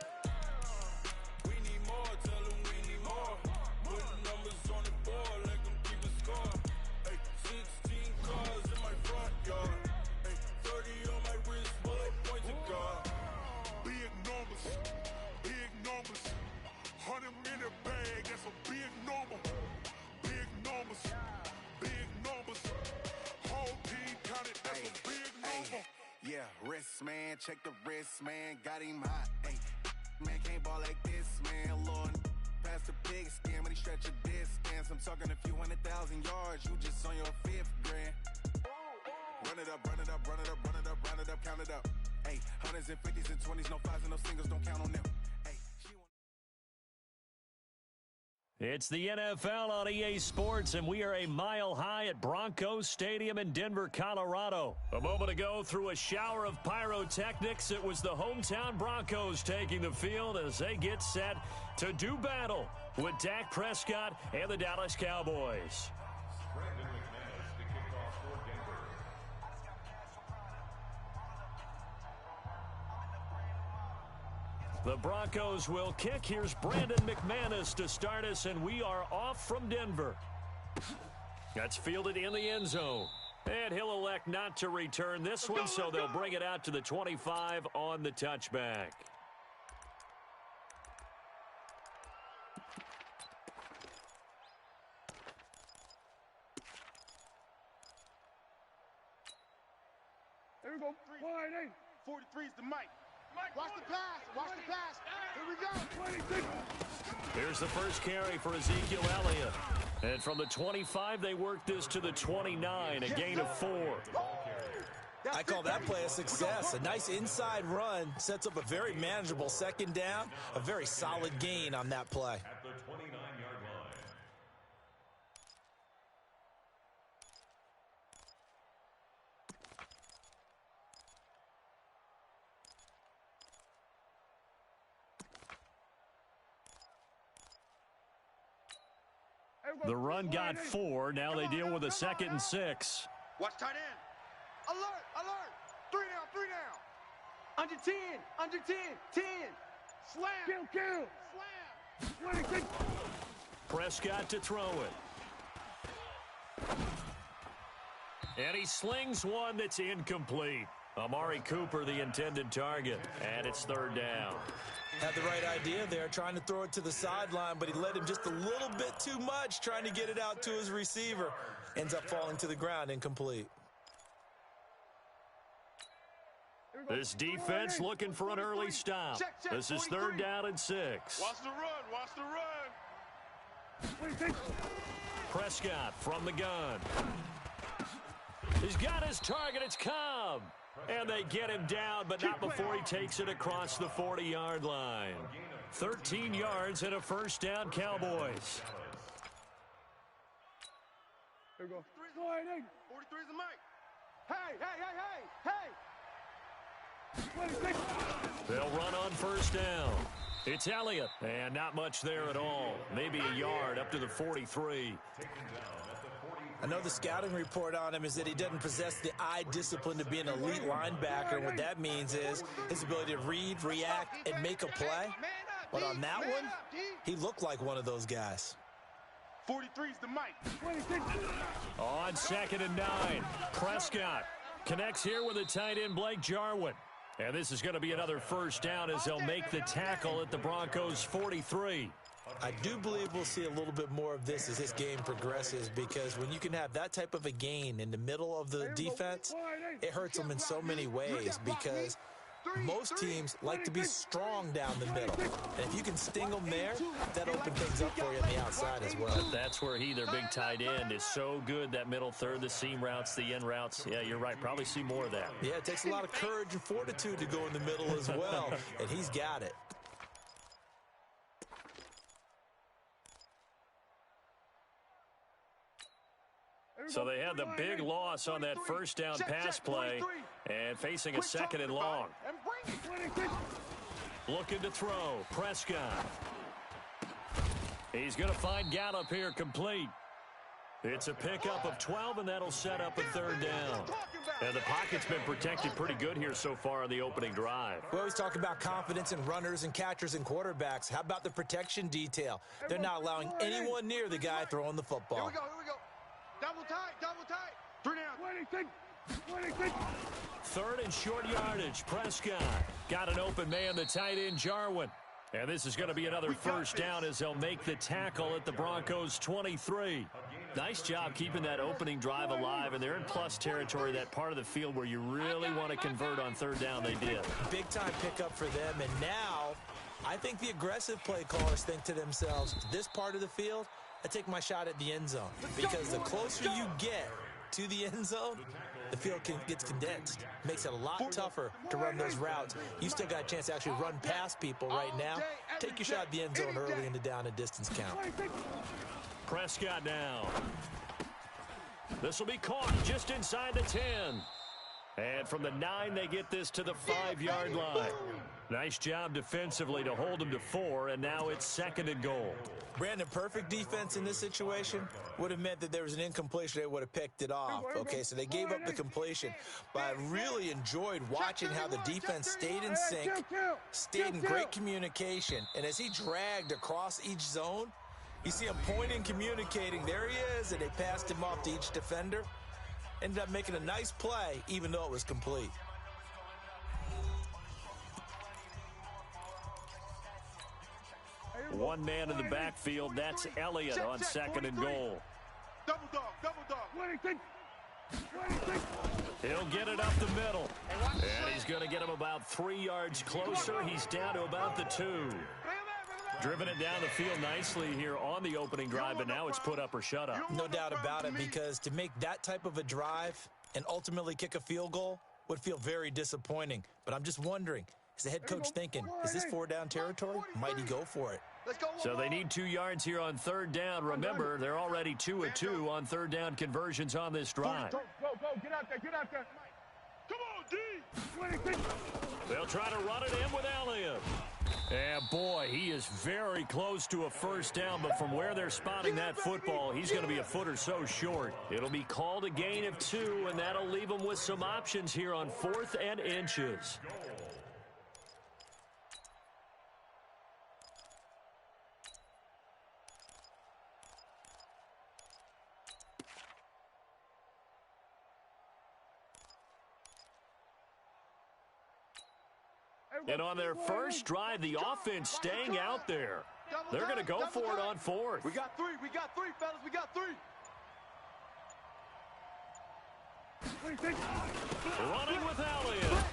S7: We need more, tell them we need more. Put numbers on the board, let them keep a score. Ay, 16 cars in my front yard. Ay, 30 on my wrist, bullet points of God.
S6: Big numbers, big numbers. 100-minute bag, that's a big number. Big numbers, big numbers. Whole team counted, that's a big number.
S7: Yeah, wrist man, check the wrist man, got him hot. Ay, man can't ball like this, man. Lord, past the pig skin when he stretch a distance. I'm talking a few 100,000 yards, you just on your 5th grand. Run it up, run it up, run it up, run it up, run it up, count it up. Ay, 100s and 50s and 20s, no 5s and no singles, don't count on them.
S1: It's the NFL on EA Sports, and we are a mile high at Broncos Stadium in Denver, Colorado. A moment ago, through a shower of pyrotechnics, it was the hometown Broncos taking the field as they get set to do battle with Dak Prescott and the Dallas Cowboys.
S5: Brandon McManus to kick off for Denver.
S1: The Broncos will kick. Here's Brandon McManus to start us, and we are off from Denver. That's fielded in the end zone. And he'll elect not to return this one, so they'll bring it out to the 25 on the touchback.
S4: There we go. 43's the mic. Watch the pass. Watch the pass. Here we go. 26.
S1: Here's the first carry for Ezekiel Elliott. And from the 25, they work this to the 29, a gain of 4.
S3: I call that play a success. A nice inside run sets up a very manageable second down. A very solid gain on that play.
S5: At the 29-yard line.
S1: The run got 4. Now they deal with a 2nd and 6.
S2: Watch tight end.
S4: Alert, alert. 3 down, 3 down. Under 10, under 10, 10. Slam. Kill. Slam. 26.
S1: Prescott to throw it. And he slings one that's incomplete. Amari Cooper, the intended target, and it's 3rd down.
S3: Had the right idea there, trying to throw it to the sideline, but he led him just a little bit too much, trying to get it out to his receiver. Ends up falling to the ground, incomplete.
S1: This defense looking for an early stop. This is 3rd down and 6.
S2: Watch the run. Watch the run.
S1: Prescott from the gun. He's got his target. It's Cobb. And they get him down, but not before he takes it across the 40-yard line. 13 yards and a 1st down, Cowboys.
S4: Here we go. 43's the mic. Hey. 26.
S1: They'll run on 1st down. It's Elliott, and not much there at all. Maybe a yard up to the 43.
S3: I know the scouting report on him is that he doesn't possess the eye discipline to be an elite linebacker. And what that means is his ability to read, react, and make a play. But on that one, he looked like one of those guys.
S4: 43's the mic.
S1: On 2nd and 9, Prescott connects here with the tight end Blake Jarwin. And this is going to be another 1st down as they'll make the tackle at the Broncos' 43.
S3: I do believe we'll see a little bit more of this as this game progresses, because when you can have that type of a gain in the middle of the defense, it hurts them in so many ways, because most teams like to be strong down the middle. And if you can sting them there, that opens things up for you on the outside as well.
S1: That's where their big tight end, is so good, that middle third, the seam routes, the end routes. Yeah, you're right. Probably see more of that.
S3: Yeah, it takes a lot of courage and fortitude to go in the middle as well, and he's got it.
S1: So they had the big loss on that first down pass play and facing a second and long. Looking to throw. Prescott. He's going to find Gallup here complete. It's a pickup of 12, and that'll set up a third down. And the pocket's been protected pretty good here so far on the opening drive.
S3: We always talk about confidence in runners and catchers and quarterbacks. How about the protection detail? They're not allowing anyone near the guy throwing the football.
S2: Here we go. Double tight. 3 down. 26.
S1: Third and short yardage. Prescott got an open man, the tight end Jarwin. And this is going to be another first down as they'll make the tackle at the Broncos 23. Nice job keeping that opening drive alive, and they're in plus territory, that part of the field where you really want to convert on third down. They did.
S3: Big-time pickup for them, and now I think the aggressive play callers think to themselves, this part of the field, I take my shot at the end zone, because the closer you get to the end zone, the field gets condensed. Makes it a lot tougher to run those routes. You still got a chance to actually run past people right now. Take your shot at the end zone early in the down and distance count.
S1: Prescott now. This will be caught just inside the 10. And from the 9, they get this to the 5-yard line. Nice job defensively to hold them to 4, and now it's second and goal.
S3: Brandon, perfect defense in this situation would have meant that there was an incompletion. They would have picked it off. Okay, so they gave up the completion. But I really enjoyed watching how the defense stayed in sync, stayed in great communication. And as he dragged across each zone, you see him pointing, communicating. There he is, and they passed him off to each defender. Ended up making a nice play, even though it was complete.
S1: One man in the backfield, that's Elliott on second and goal.
S2: Double dog.
S1: He'll get it up the middle. And he's going to get him about 3 yards closer. He's down to about the 2. Driven it down the field nicely here on the opening drive, and now it's put up or shut up.
S3: No doubt about it, because to make that type of a drive and ultimately kick a field goal would feel very disappointing. But I'm just wondering, is the head coach thinking, is this 4-down territory? Might he go for it?
S1: So they need 2 yards here on third down. Remember, they're already 2 of 2 on third down conversions on this drive.
S2: Go. Get out there. Come on, D.
S1: They'll try to run it in with Elliott. And boy, he is very close to a first down, but from where they're spotting that football, he's going to be a foot or so short. It'll be called a gain of 2, and that'll leave them with some options here on 4th and inches. And on their first drive, the offense staying out there. They're going to go for it on 4th.
S2: We got 3, fellas. We got 3.
S1: Running with Elliott.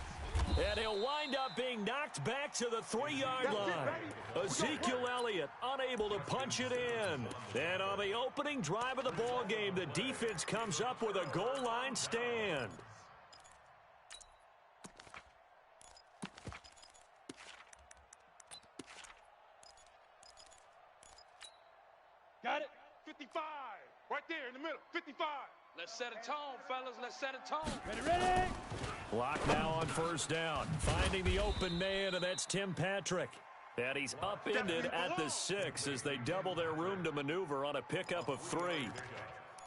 S1: And he'll wind up being knocked back to the 3-yard line. Ezekiel Elliott unable to punch it in. And on the opening drive of the ball game, the defense comes up with a goal line stand.
S2: Got it? 55. Right there in the middle. 55. Let's set a tone, fellas. Let's set a tone. Ready?
S1: Block now on first down. Finding the open man, and that's Tim Patrick. And he's upended at the 6 as they double their room to maneuver on a pickup of 3.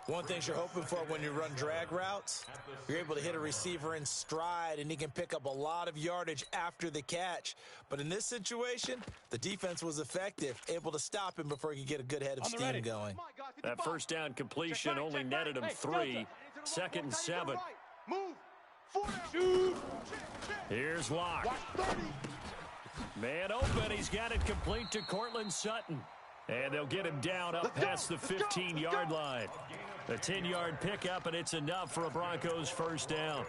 S3: One thing you're hoping for when you run drag routes, you're able to hit a receiver in stride, and he can pick up a lot of yardage after the catch. But in this situation, the defense was effective, able to stop him before he could get a good head of steam going.
S1: That first down completion only netted him 3. 2nd and 7.
S2: Move.
S1: Here's Locke. Man open. He's got it complete to Cortland Sutton. And they'll get him down up past the 15-yard line. A 10-yard pickup, and it's enough for a Broncos first down.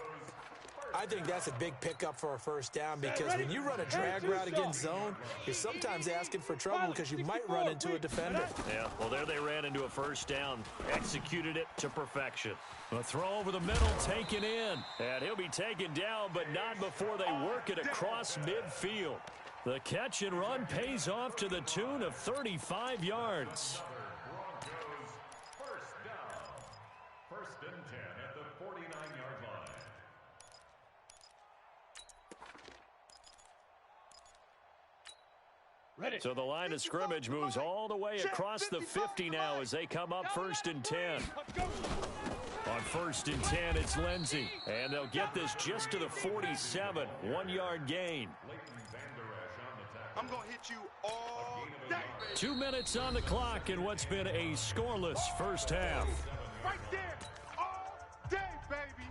S3: I think that's a big pickup for a first down, because when you run a drag route against zone, you're sometimes asking for trouble because you might run into a defender.
S1: Yeah, well, there they ran into a first down. Executed it to perfection. A throw over the middle taken in. And he'll be taken down, but not before they work it across midfield. The catch and run pays off to the tune of 35 yards.
S5: First and 10 at the 49-yard line.
S1: Ready. So the line of scrimmage moves all the way across the 50 now as they come up first and 10. On first and 10, it's Lindsey. And they'll get this just to the 47. 1-yard gain.
S2: I'm going to hit you all day, baby.
S1: 2 minutes on the clock in what's been a scoreless first half.
S2: Right there, all day, baby.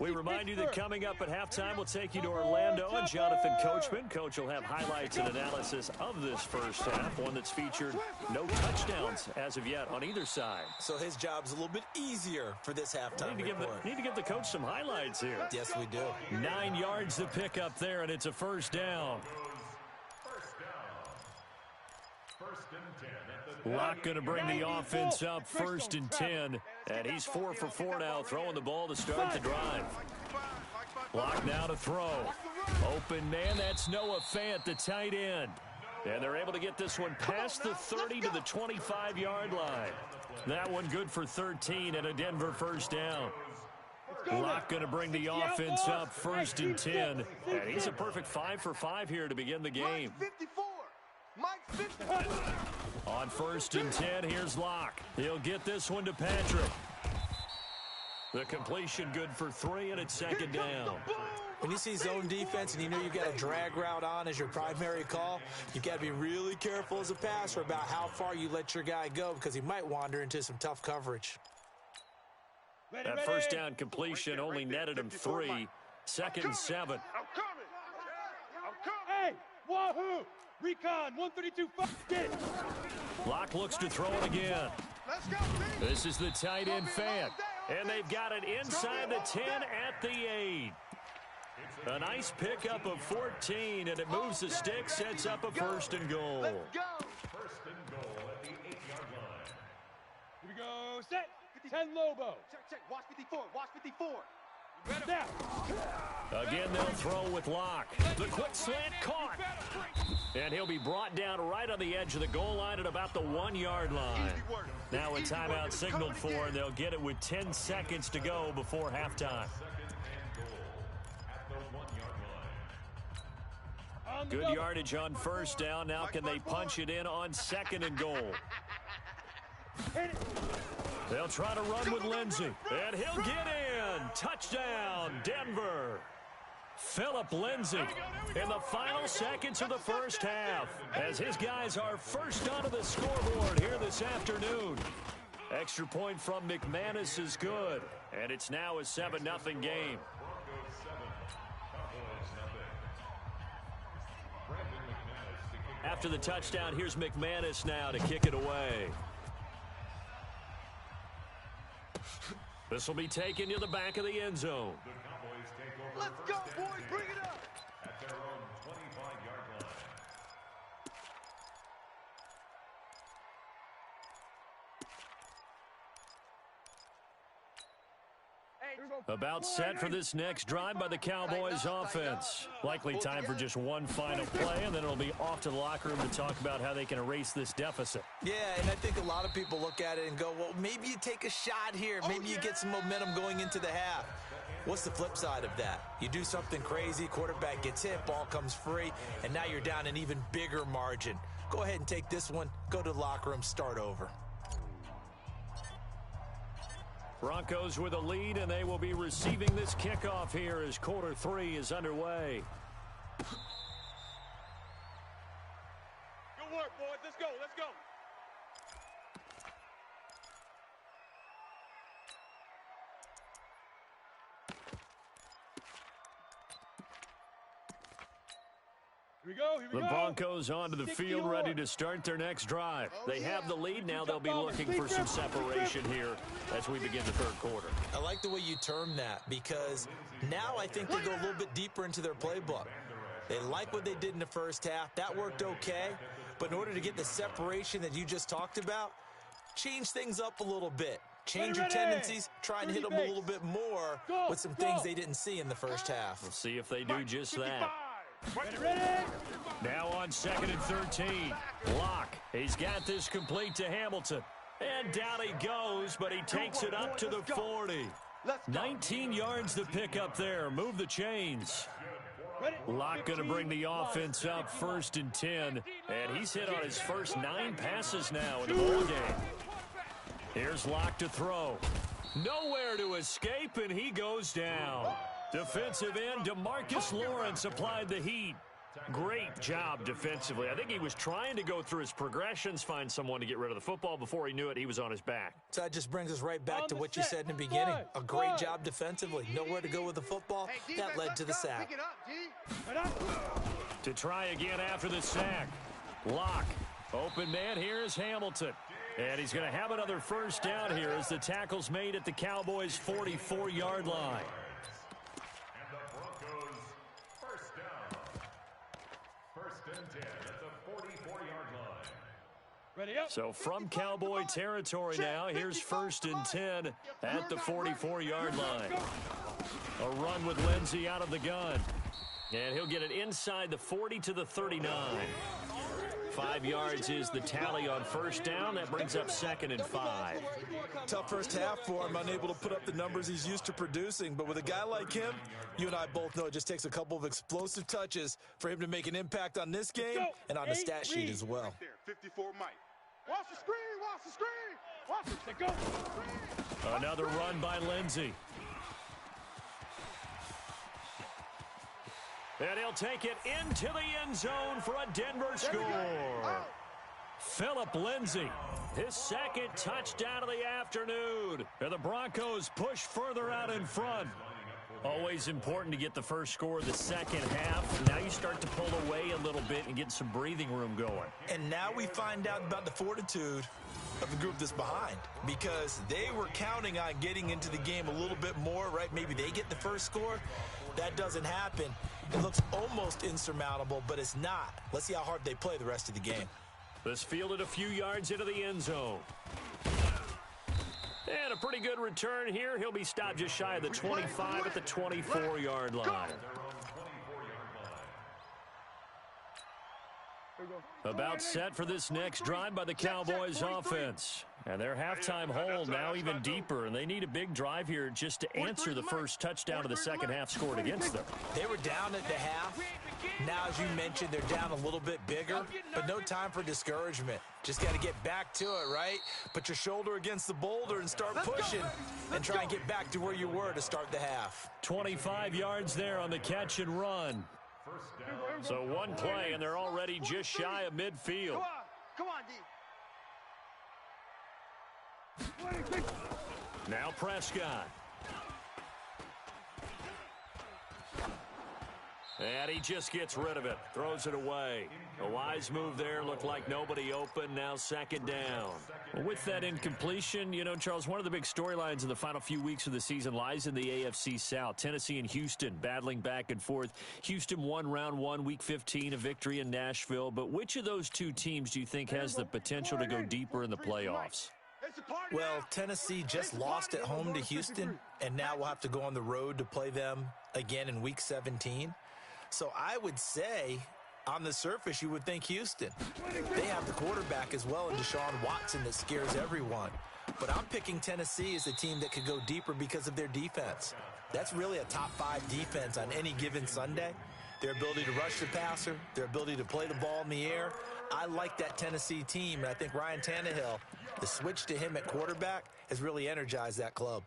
S1: We remind you that coming up at halftime, we'll take you to Orlando and Jonathan Coachman. Coach will have highlights and analysis of this first half, one that's featured no touchdowns as of yet on either side.
S3: So his job's a little bit easier for this halftime report.
S1: Need to give the coach some highlights here.
S3: Yes, we do.
S1: 9 yards to pick up there, and it's a first down. Locke going to bring the offense up first and 10. And he's 4 for 4 now, throwing the ball to start the drive. Locke now to throw. Open man, that's Noah Fant, the tight end. And they're able to get this one past the 30 to the 25-yard line. That one good for 13 and a Denver first down. Locke going to bring the offense up first and 10. And he's a perfect 5 for 5 here to begin the game.
S2: Mike 54.
S1: On first and 10, here's Locke. He'll get this one to Patrick. The completion good for 3, and it's second down.
S3: When you see zone defense and you know you've got a drag route on as your primary call, you've got to be really careful as a passer about how far you let your guy go because he might wander into some tough coverage.
S1: That first down completion only netted him 3. Second and 7.
S2: I'm coming. Hey, wahoo! Recon 132. Get it.
S1: Locke looks to throw it again.
S2: Let's go,
S1: This is the tight end Fant. And they've got it inside the 10 at the 8. A nice pickup of 14, and it moves the stick, sets up a first and goal.
S2: Let's go.
S5: First and goal at the 8-yard line.
S2: Here we go. Set. 10 Lobo. Check. Watch 54. Watch 54. Now.
S1: Again, they'll throw with Locke. The quick slant caught. And he'll be brought down right on the edge of the goal line at about the 1-yard line. Now a timeout signaled for, and they'll get it with 10 seconds to go before halftime. Good yardage on first down. Now can they punch it in on second and goal? They'll try to run with Lindsey, and he'll get in. Touchdown, Denver. Philip Lindsey in the final seconds of the first half as his guys are first onto the scoreboard here this afternoon. Extra point from McManus is good, and it's now a 7-0 game. After the touchdown, here's McManus now to kick it away. This will be taken to the back of the end zone.
S2: Let's go, boys. Bring it up.
S5: At their own 25-yard line.
S1: About set for this next drive by the Cowboys offense. Likely time for just one final play, and then it'll be off to the locker room to talk about how they can erase this deficit.
S3: Yeah, and I think a lot of people look at it and go, well, maybe you take a shot here. Maybe you get some momentum going into the half. What's the flip side of that? You do something crazy, quarterback gets hit, ball comes free, and now you're down an even bigger margin. Go ahead and take this one, go to the locker room, start over.
S1: Broncos with a lead, and they will be receiving this kickoff here as quarter 3 is underway.
S2: Good work, boys. Let's go. Let's go. Here we go.
S1: The Broncos onto the field, ready to start their next drive. They have the lead. Now they'll be looking for some separation here as we begin the third quarter.
S3: I like the way you term that because now I think they go a little bit deeper into their playbook. They like what they did in the first half. That worked okay. But in order to get the separation that you just talked about, change things up a little bit. change your tendencies, try and hit them a little bit more with some things they didn't see in the first half.
S1: We'll see if they do just that. Now on 2nd and 13. Locke. He's got this complete to Hamilton. And down he goes, but he takes it up to the 40. 19 yards to pick up there. Move the chains. Locke going to bring the offense up 1st and 10. And he's hit on his first 9 passes now in the ball game. Here's Locke to throw. Nowhere to escape, and he goes down. Defensive end DeMarcus Lawrence applied the heat. Great job defensively. I think he was trying to go through his progressions, find someone to get rid of the football. Before he knew it, he was on his back.
S3: So that just brings us right back to what you said in the beginning. A great job defensively. Nowhere to go with the football. That led to the sack.
S1: To try again after the sack. Locke. Open man here is Hamilton. And he's going to have another first down here as the tackle's made at the Cowboys' 44-yard line.
S5: And the Broncos first down. 1st and 10 at the 44-yard line.
S4: Ready up.
S1: So from Cowboy territory now, here's 1st and 10 at the 44-yard line. A run with Lindsey out of the gun. And he'll get it inside the 40 to the 39. 5 yards is the tally on first down. That brings up 2nd and 5.
S3: Tough first half for him, unable to put up the numbers he's used to producing. But with a guy like him, you and I both know it just takes a couple of explosive touches for him to make an impact on this game and on the stat sheet as well.
S2: 54 Mike. Watch the screen, watch the screen. Watch the go.
S1: Another run by Lindsey. And he'll take it into the end zone for a Denver score. Phillip Lindsay, his 2nd touchdown of the afternoon. And the Broncos push further out in front. Always important to get the first score of the second half. Now you start to pull away a little bit and get some breathing room going.
S3: And now we find out about the fortitude of the group that's behind, because they were counting on getting into the game a little bit more, right? Maybe they get the first score. That doesn't happen. It looks almost insurmountable, but it's not. Let's see how hard they play the rest of the game.
S1: This fielded a few yards into the end zone. And a pretty good return here. He'll be stopped just shy of the 25 at the 24-yard line. About set for this next drive by the Cowboys offense. And their halftime hole now even deeper, and they need a big drive here just to answer the first touchdown of the second half scored against them.
S3: They were down at the half. Now, as you mentioned, they're down a little bit bigger, but no time for discouragement. Just got to get back to it, right? Put your shoulder against the boulder and start pushing and try and get back to where you were to start the half.
S1: 25 yards there on the catch and run. So one play, and they're already just shy of midfield.
S2: Come on, D.
S1: Now Prescott. And he just gets rid of it. Throws it away. A wise move there. Looked like nobody open. Now 2nd down. Well, with that incompletion, you know, Charles, one of the big storylines in the final few weeks of the season lies in the AFC South. Tennessee and Houston battling back and forth. Houston won round 1, week 15, a victory in Nashville. But which of those two teams do you think has the potential to go deeper in the playoffs?
S3: Well, Tennessee just lost at home to Houston, and now we'll have to go on the road to play them again in week 17. So I would say, on the surface, you would think Houston. They have the quarterback as well in Deshaun Watson that scares everyone. But I'm picking Tennessee as a team that could go deeper because of their defense. That's really a top 5 defense on any given Sunday. Their ability to rush the passer, their ability to play the ball in the air. I like that Tennessee team, and I think Ryan Tannehill, the switch to him at quarterback, has really energized that club.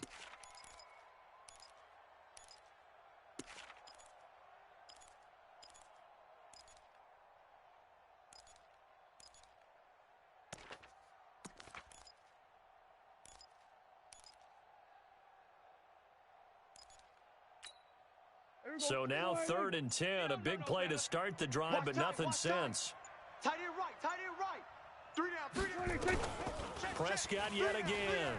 S1: So now 3rd and 10, a big play to start the drive, but nothing since.
S2: Tight end right, tight end right. 3 down.
S1: Prescott yet again.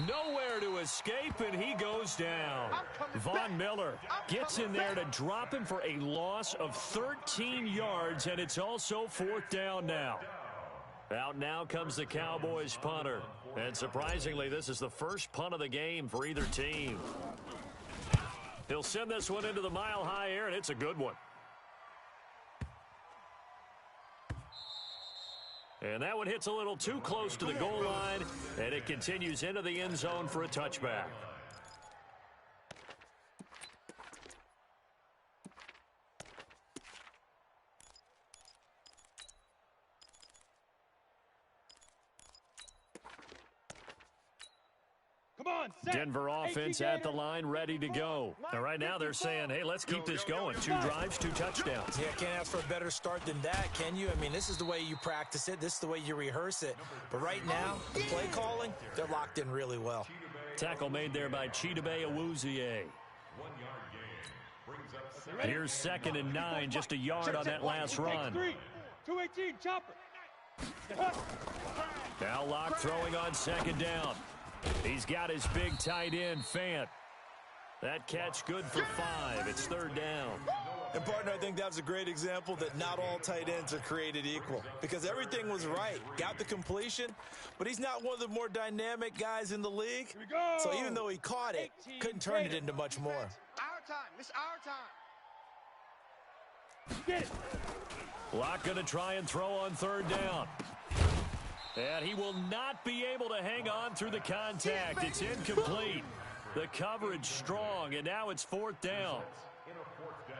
S1: Nowhere to escape, and he goes down. Von Miller gets in there to drop him for a loss of 13 yards, and it's also 4th down now. Out now comes the Cowboys punter. And surprisingly, this is the first punt of the game for either team. He'll send this one into the mile-high air, and it's a good one. And that one hits a little too close to the goal line, and it continues into the end zone for a touchback. Denver offense at the line, ready to go. And right now they're saying, hey, let's keep this going. 2 drives, 2 touchdowns.
S3: Yeah, can't ask for a better start than that, can you? I mean, this is the way you practice it. This is the way you rehearse it. But right now, the play calling, they're locked in really well.
S1: Tackle made there by Chidobe Awuzie.
S5: 1 yard gain. Brings up
S1: Here's 2nd and 9, just a yard on that last run.
S4: 218, chopper.
S1: Now Locke throwing on 2nd down. He's got his big tight end, Fant. That catch good for 5. It's 3rd down.
S3: And, partner, I think that's a great example that not all tight ends are created equal. Because everything was right. Got the completion, but he's not one of the more dynamic guys in the league. So even though he caught it, couldn't turn it into much more.
S2: Our time. It's our time.
S4: Get it.
S1: Locke going to try and throw on 3rd down. And he will not be able to hang on through the contact. It's incomplete. The coverage strong, and now it's 4th down.
S5: in a 4th down.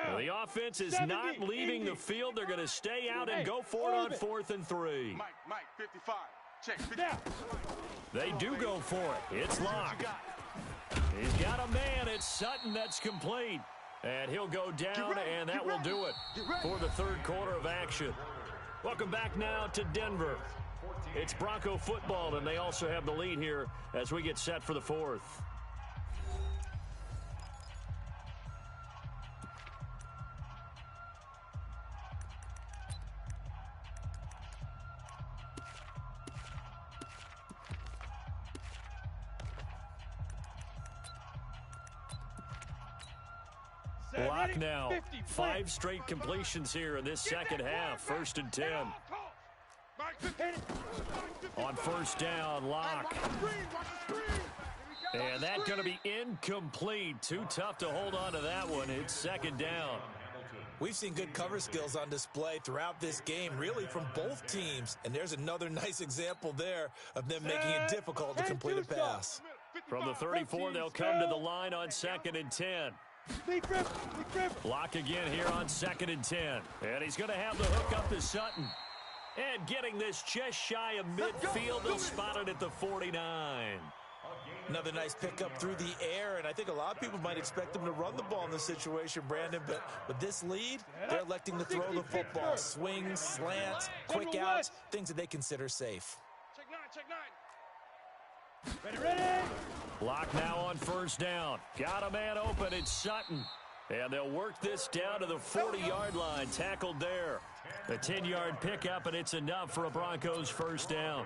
S1: Well, the offense is not leaving the field. They're going to stay out and go for it on 4th and 3.
S2: Mike, 55. Check 55.
S1: They do go for it. It's Locke. He's got a man. It's Sutton that's complete. And he'll go down, and that will do it for the 3rd quarter of action. Welcome back now to Denver. It's Bronco football, and they also have the lead here as we get set for the 4th. Locke now, 5 straight completions here in this second half. 1st and 10. On 1st down, Locke. And that's going to be incomplete. Too tough to hold on to that one. It's 2nd down.
S3: We've seen good cover skills on display throughout this game, really from both teams. And there's another nice example there of them making it difficult to complete a pass.
S1: From the 34, they'll come to the line on 2nd and 10. Locke again here on 2nd and 10. And he's going to have the hook up to Sutton. And getting this just shy of midfield, they'll spot it at the 49.
S3: Another nice pickup through the air, and I think a lot of people might expect them to run the ball in this situation, Brandon, but with this lead, they're electing to throw the football. Swings, slants, quick outs, things that they consider safe.
S4: Ready, ready.
S1: Locke now on 1st down. Got a man open. It's Sutton. And they'll work this down to the 40-yard line. Tackled there. A 10-yard pickup, and it's enough for a Broncos 1st down.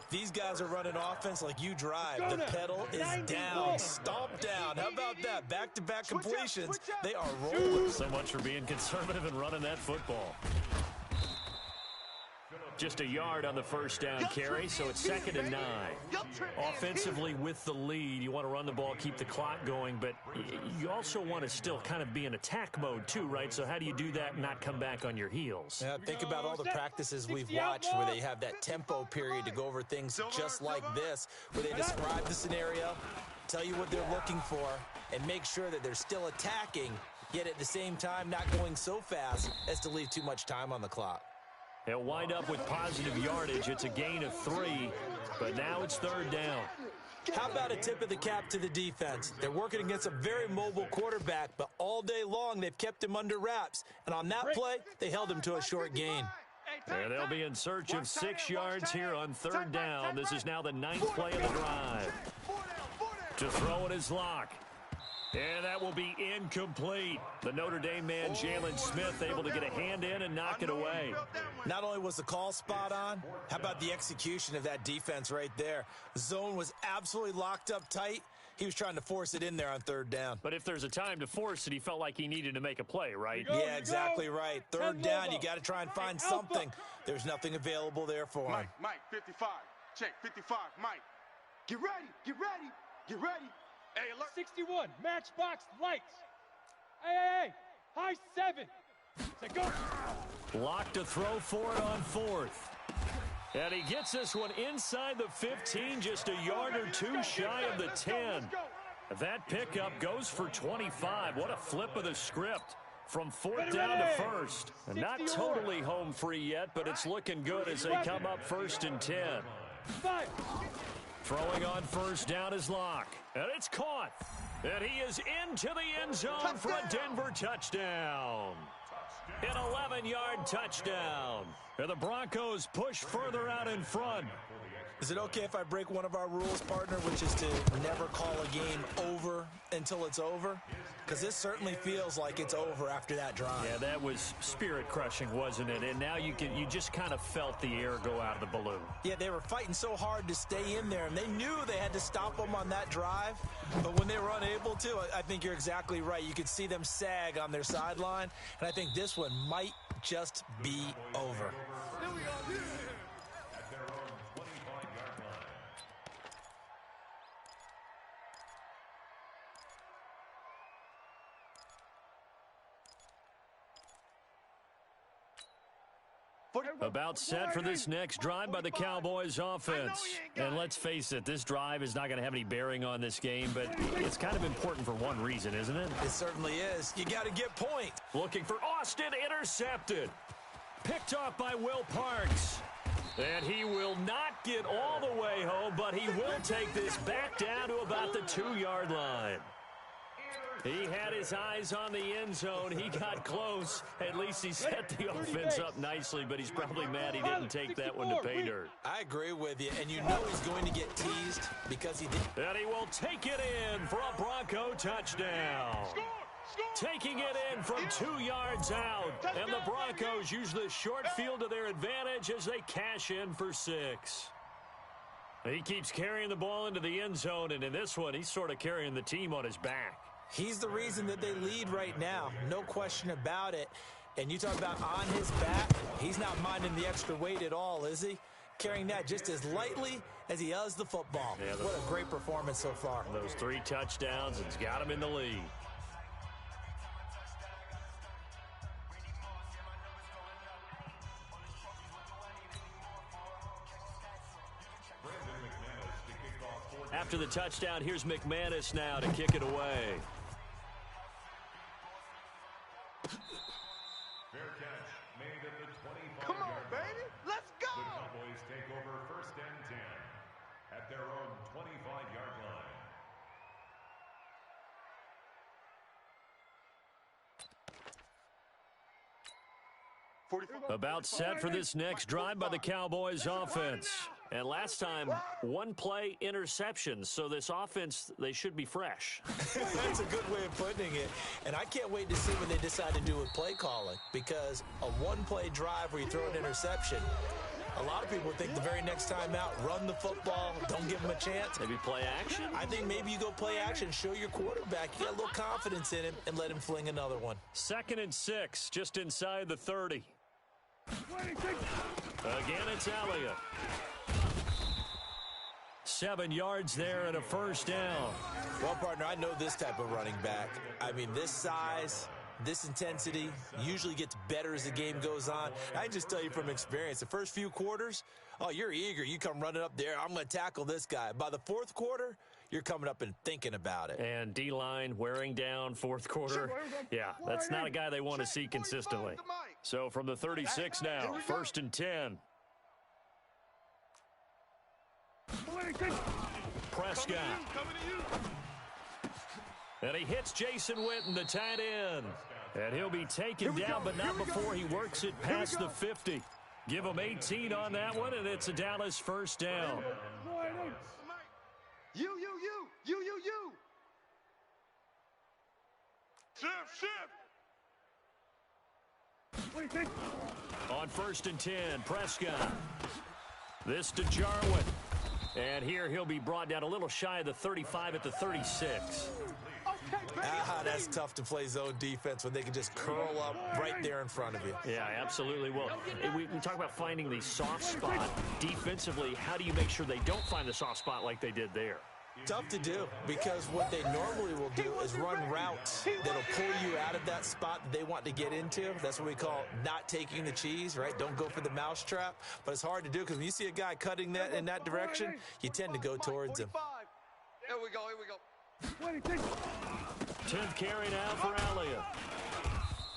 S3: These guys are running offense like you drive. The pedal is down. Stomp down. How about that? Back-to-back completions. They are rolling.
S1: So much for being conservative and running that football. Just a yard on the 1st down carry, so it's 2nd and 9. Offensively with the lead, you want to run the ball, keep the clock going, but you also want to still kind of be in attack mode too, right? So how do you do that and not come back on your heels?
S3: Yeah, think about all the practices we've watched where they have that tempo period to go over things just like this, where they describe the scenario, tell you what they're looking for, and make sure that they're still attacking, yet at the same time not going so fast as to leave too much time on the clock.
S1: They'll wind up with positive yardage. It's a gain of 3, but now it's 3rd down.
S3: How about a tip of the cap to the defense? They're working against a very mobile quarterback, but all day long they've kept him under wraps. And on that play, they held him to a short gain.
S1: And they'll be in search of 6 yards here on 3rd down. This is now the 9th play of the drive. To throw it is Locke. And that will be incomplete. The Notre Dame man, Jalen Smith, able to get a hand in and knock it away.
S3: Not only was the call spot on, how about the execution of that defense right there? The zone was absolutely locked up tight. He was trying to force it in there on third down.
S1: But if there's a time to force it, he felt like he needed to make a play, right?
S3: Yeah, exactly right. Third down, you got to try and find something. There's nothing available there for him.
S2: Mike, 55. Check, 55, Mike. Get ready, get ready, get ready. Hey, alert.
S8: 61, matchbox lights. Hey, high 7. Say go.
S1: Locked to throw for it on fourth. And he gets this one inside the 15, just a yard or two shy of the 10. That pickup goes for 25. What a flip of the script from fourth down to first. And not totally home free yet, but it's looking good as they come up first and 10. Throwing on first down is Locke. And it's caught. And he is into the end zone for a Denver touchdown. An 11-yard touchdown. And the Broncos push further out in front.
S3: Is it okay if I break one of our rules, partner, which is to never call a game over until it's over? Because this certainly feels like it's over after that drive.
S1: Yeah, that was spirit-crushing, wasn't it? And now you just kind of felt the air go out of the balloon.
S3: Yeah, they were fighting so hard to stay in there, and they knew they had to stop them on that drive. But when they were unable to, I think you're exactly right. You could see them sag on their sideline, and I think this one might just be over.
S2: Here we go.
S5: At their own 25-yard line.
S1: About set for this next drive by the Cowboys offense. And let's face it, this drive is not going to have any bearing on this game, but it's kind of important for one reason, isn't it?
S3: It certainly is. You got to get point.
S1: Looking for Austin, intercepted. Picked off by Will Parks. And he will not get all the way home, but he will take this back down to about the 2-yard line. He had his eyes on the end zone. He got close. At least he set the offense up nicely, but he's probably mad he didn't take that one to pay dirt.
S3: I agree with you, and you know he's going to get teased because he did.
S1: And he will take it in for a Bronco touchdown. Taking it in from 2 yards out. And the Broncos use the short field to their advantage as they cash in for 6. He keeps carrying the ball into the end zone, and in this one, he's sort of carrying the team on his back.
S3: He's the reason that they lead right now. No question about it. And you talk about on his back, he's not minding the extra weight at all, is he? Carrying that just as lightly as he does the football. Yeah, what a great performance so far.
S1: Those 3 touchdowns, it's got him in the lead. After the touchdown, here's McManus now to kick it away.
S5: Fair catch made at the 25-yard
S2: Come on, baby. Let's go.
S5: The Cowboys take over first and 10 at their own 25-yard line.
S1: About set for this next drive by the Cowboys offense. And last time, 1 play interception. So this offense, they should be fresh.
S3: That's a good way of putting it. And I can't wait to see what they decide to do with play calling. Because a 1-play drive where you throw an interception, a lot of people think the very next time out, run the football, don't give them a chance.
S1: Maybe play action?
S3: I think maybe you go play action, show your quarterback. You got a little confidence in him, and let him fling another one.
S1: 2nd and 6, just inside the 30. Again, it's Elliott. 7 yards there and a first down.
S3: Well, partner, I know this type of running back. I mean, this size, this intensity usually gets better as the game goes on. I can just tell you from experience, the first few quarters, oh, you're eager. You come running up there, I'm going to tackle this guy. By the 4th quarter, you're coming up and thinking about it.
S1: And D-line wearing down 4th quarter. Yeah, that's not a guy they want to see consistently. So from the 36 now, 1st and 10. Prescott. And he hits Jason Witten, the tight end. And he'll be taken down, but not before he works it past the 50. Give him 18 on that one, and it's a Dallas first down.
S2: You. Shift.
S1: On 1st and 10, Prescott. This to Jarwin. And here he'll be brought down a little shy of the 35 at the 36.
S3: That's tough to play zone defense when they can just curl up right there in front of you.
S1: Yeah, absolutely. Well, we talk about finding the soft spot. Defensively, how do you make sure they don't find the soft spot like they did there?
S3: Tough to do, because what they normally will do is run routes that'll pull you out of that spot that they want to get into. That's what we call not taking the cheese, right? Don't go for the mousetrap. But it's hard to do, because when you see a guy cutting that in that direction, you tend to go towards him.
S2: Here we go.
S1: 10th carry now for Elliott.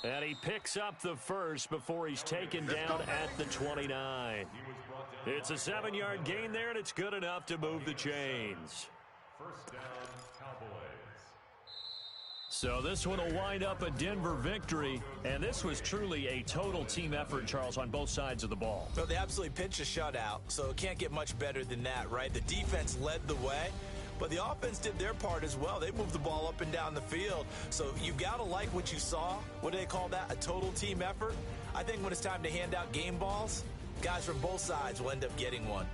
S1: And he picks up the first before he's taken down at the 29. It's a 7-yard gain there, and it's good enough to move the chains.
S5: First down, Cowboys.
S1: So this one will wind up a Denver victory, and this was truly a total team effort, Charles, on both sides of the ball.
S3: So they absolutely pitched a shutout, so it can't get much better than that, right? The defense led the way, but the offense did their part as well. They moved the ball up and down the field, so you've got to like what you saw. What do they call that? A total team effort? I think when it's time to hand out game balls, guys from both sides will end up getting one.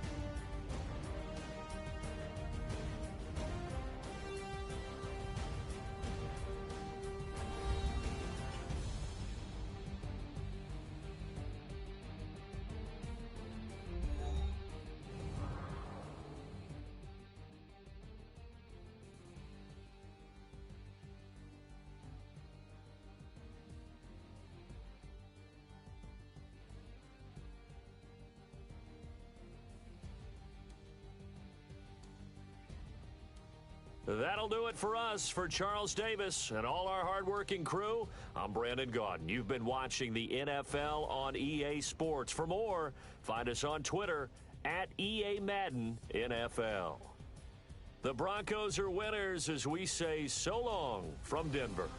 S1: That'll do it for us. For Charles Davis and all our hardworking crew, I'm Brandon Gaudin. You've been watching the NFL on EA Sports. For more, find us on Twitter at EA Madden NFL. The Broncos are winners as we say so long from Denver.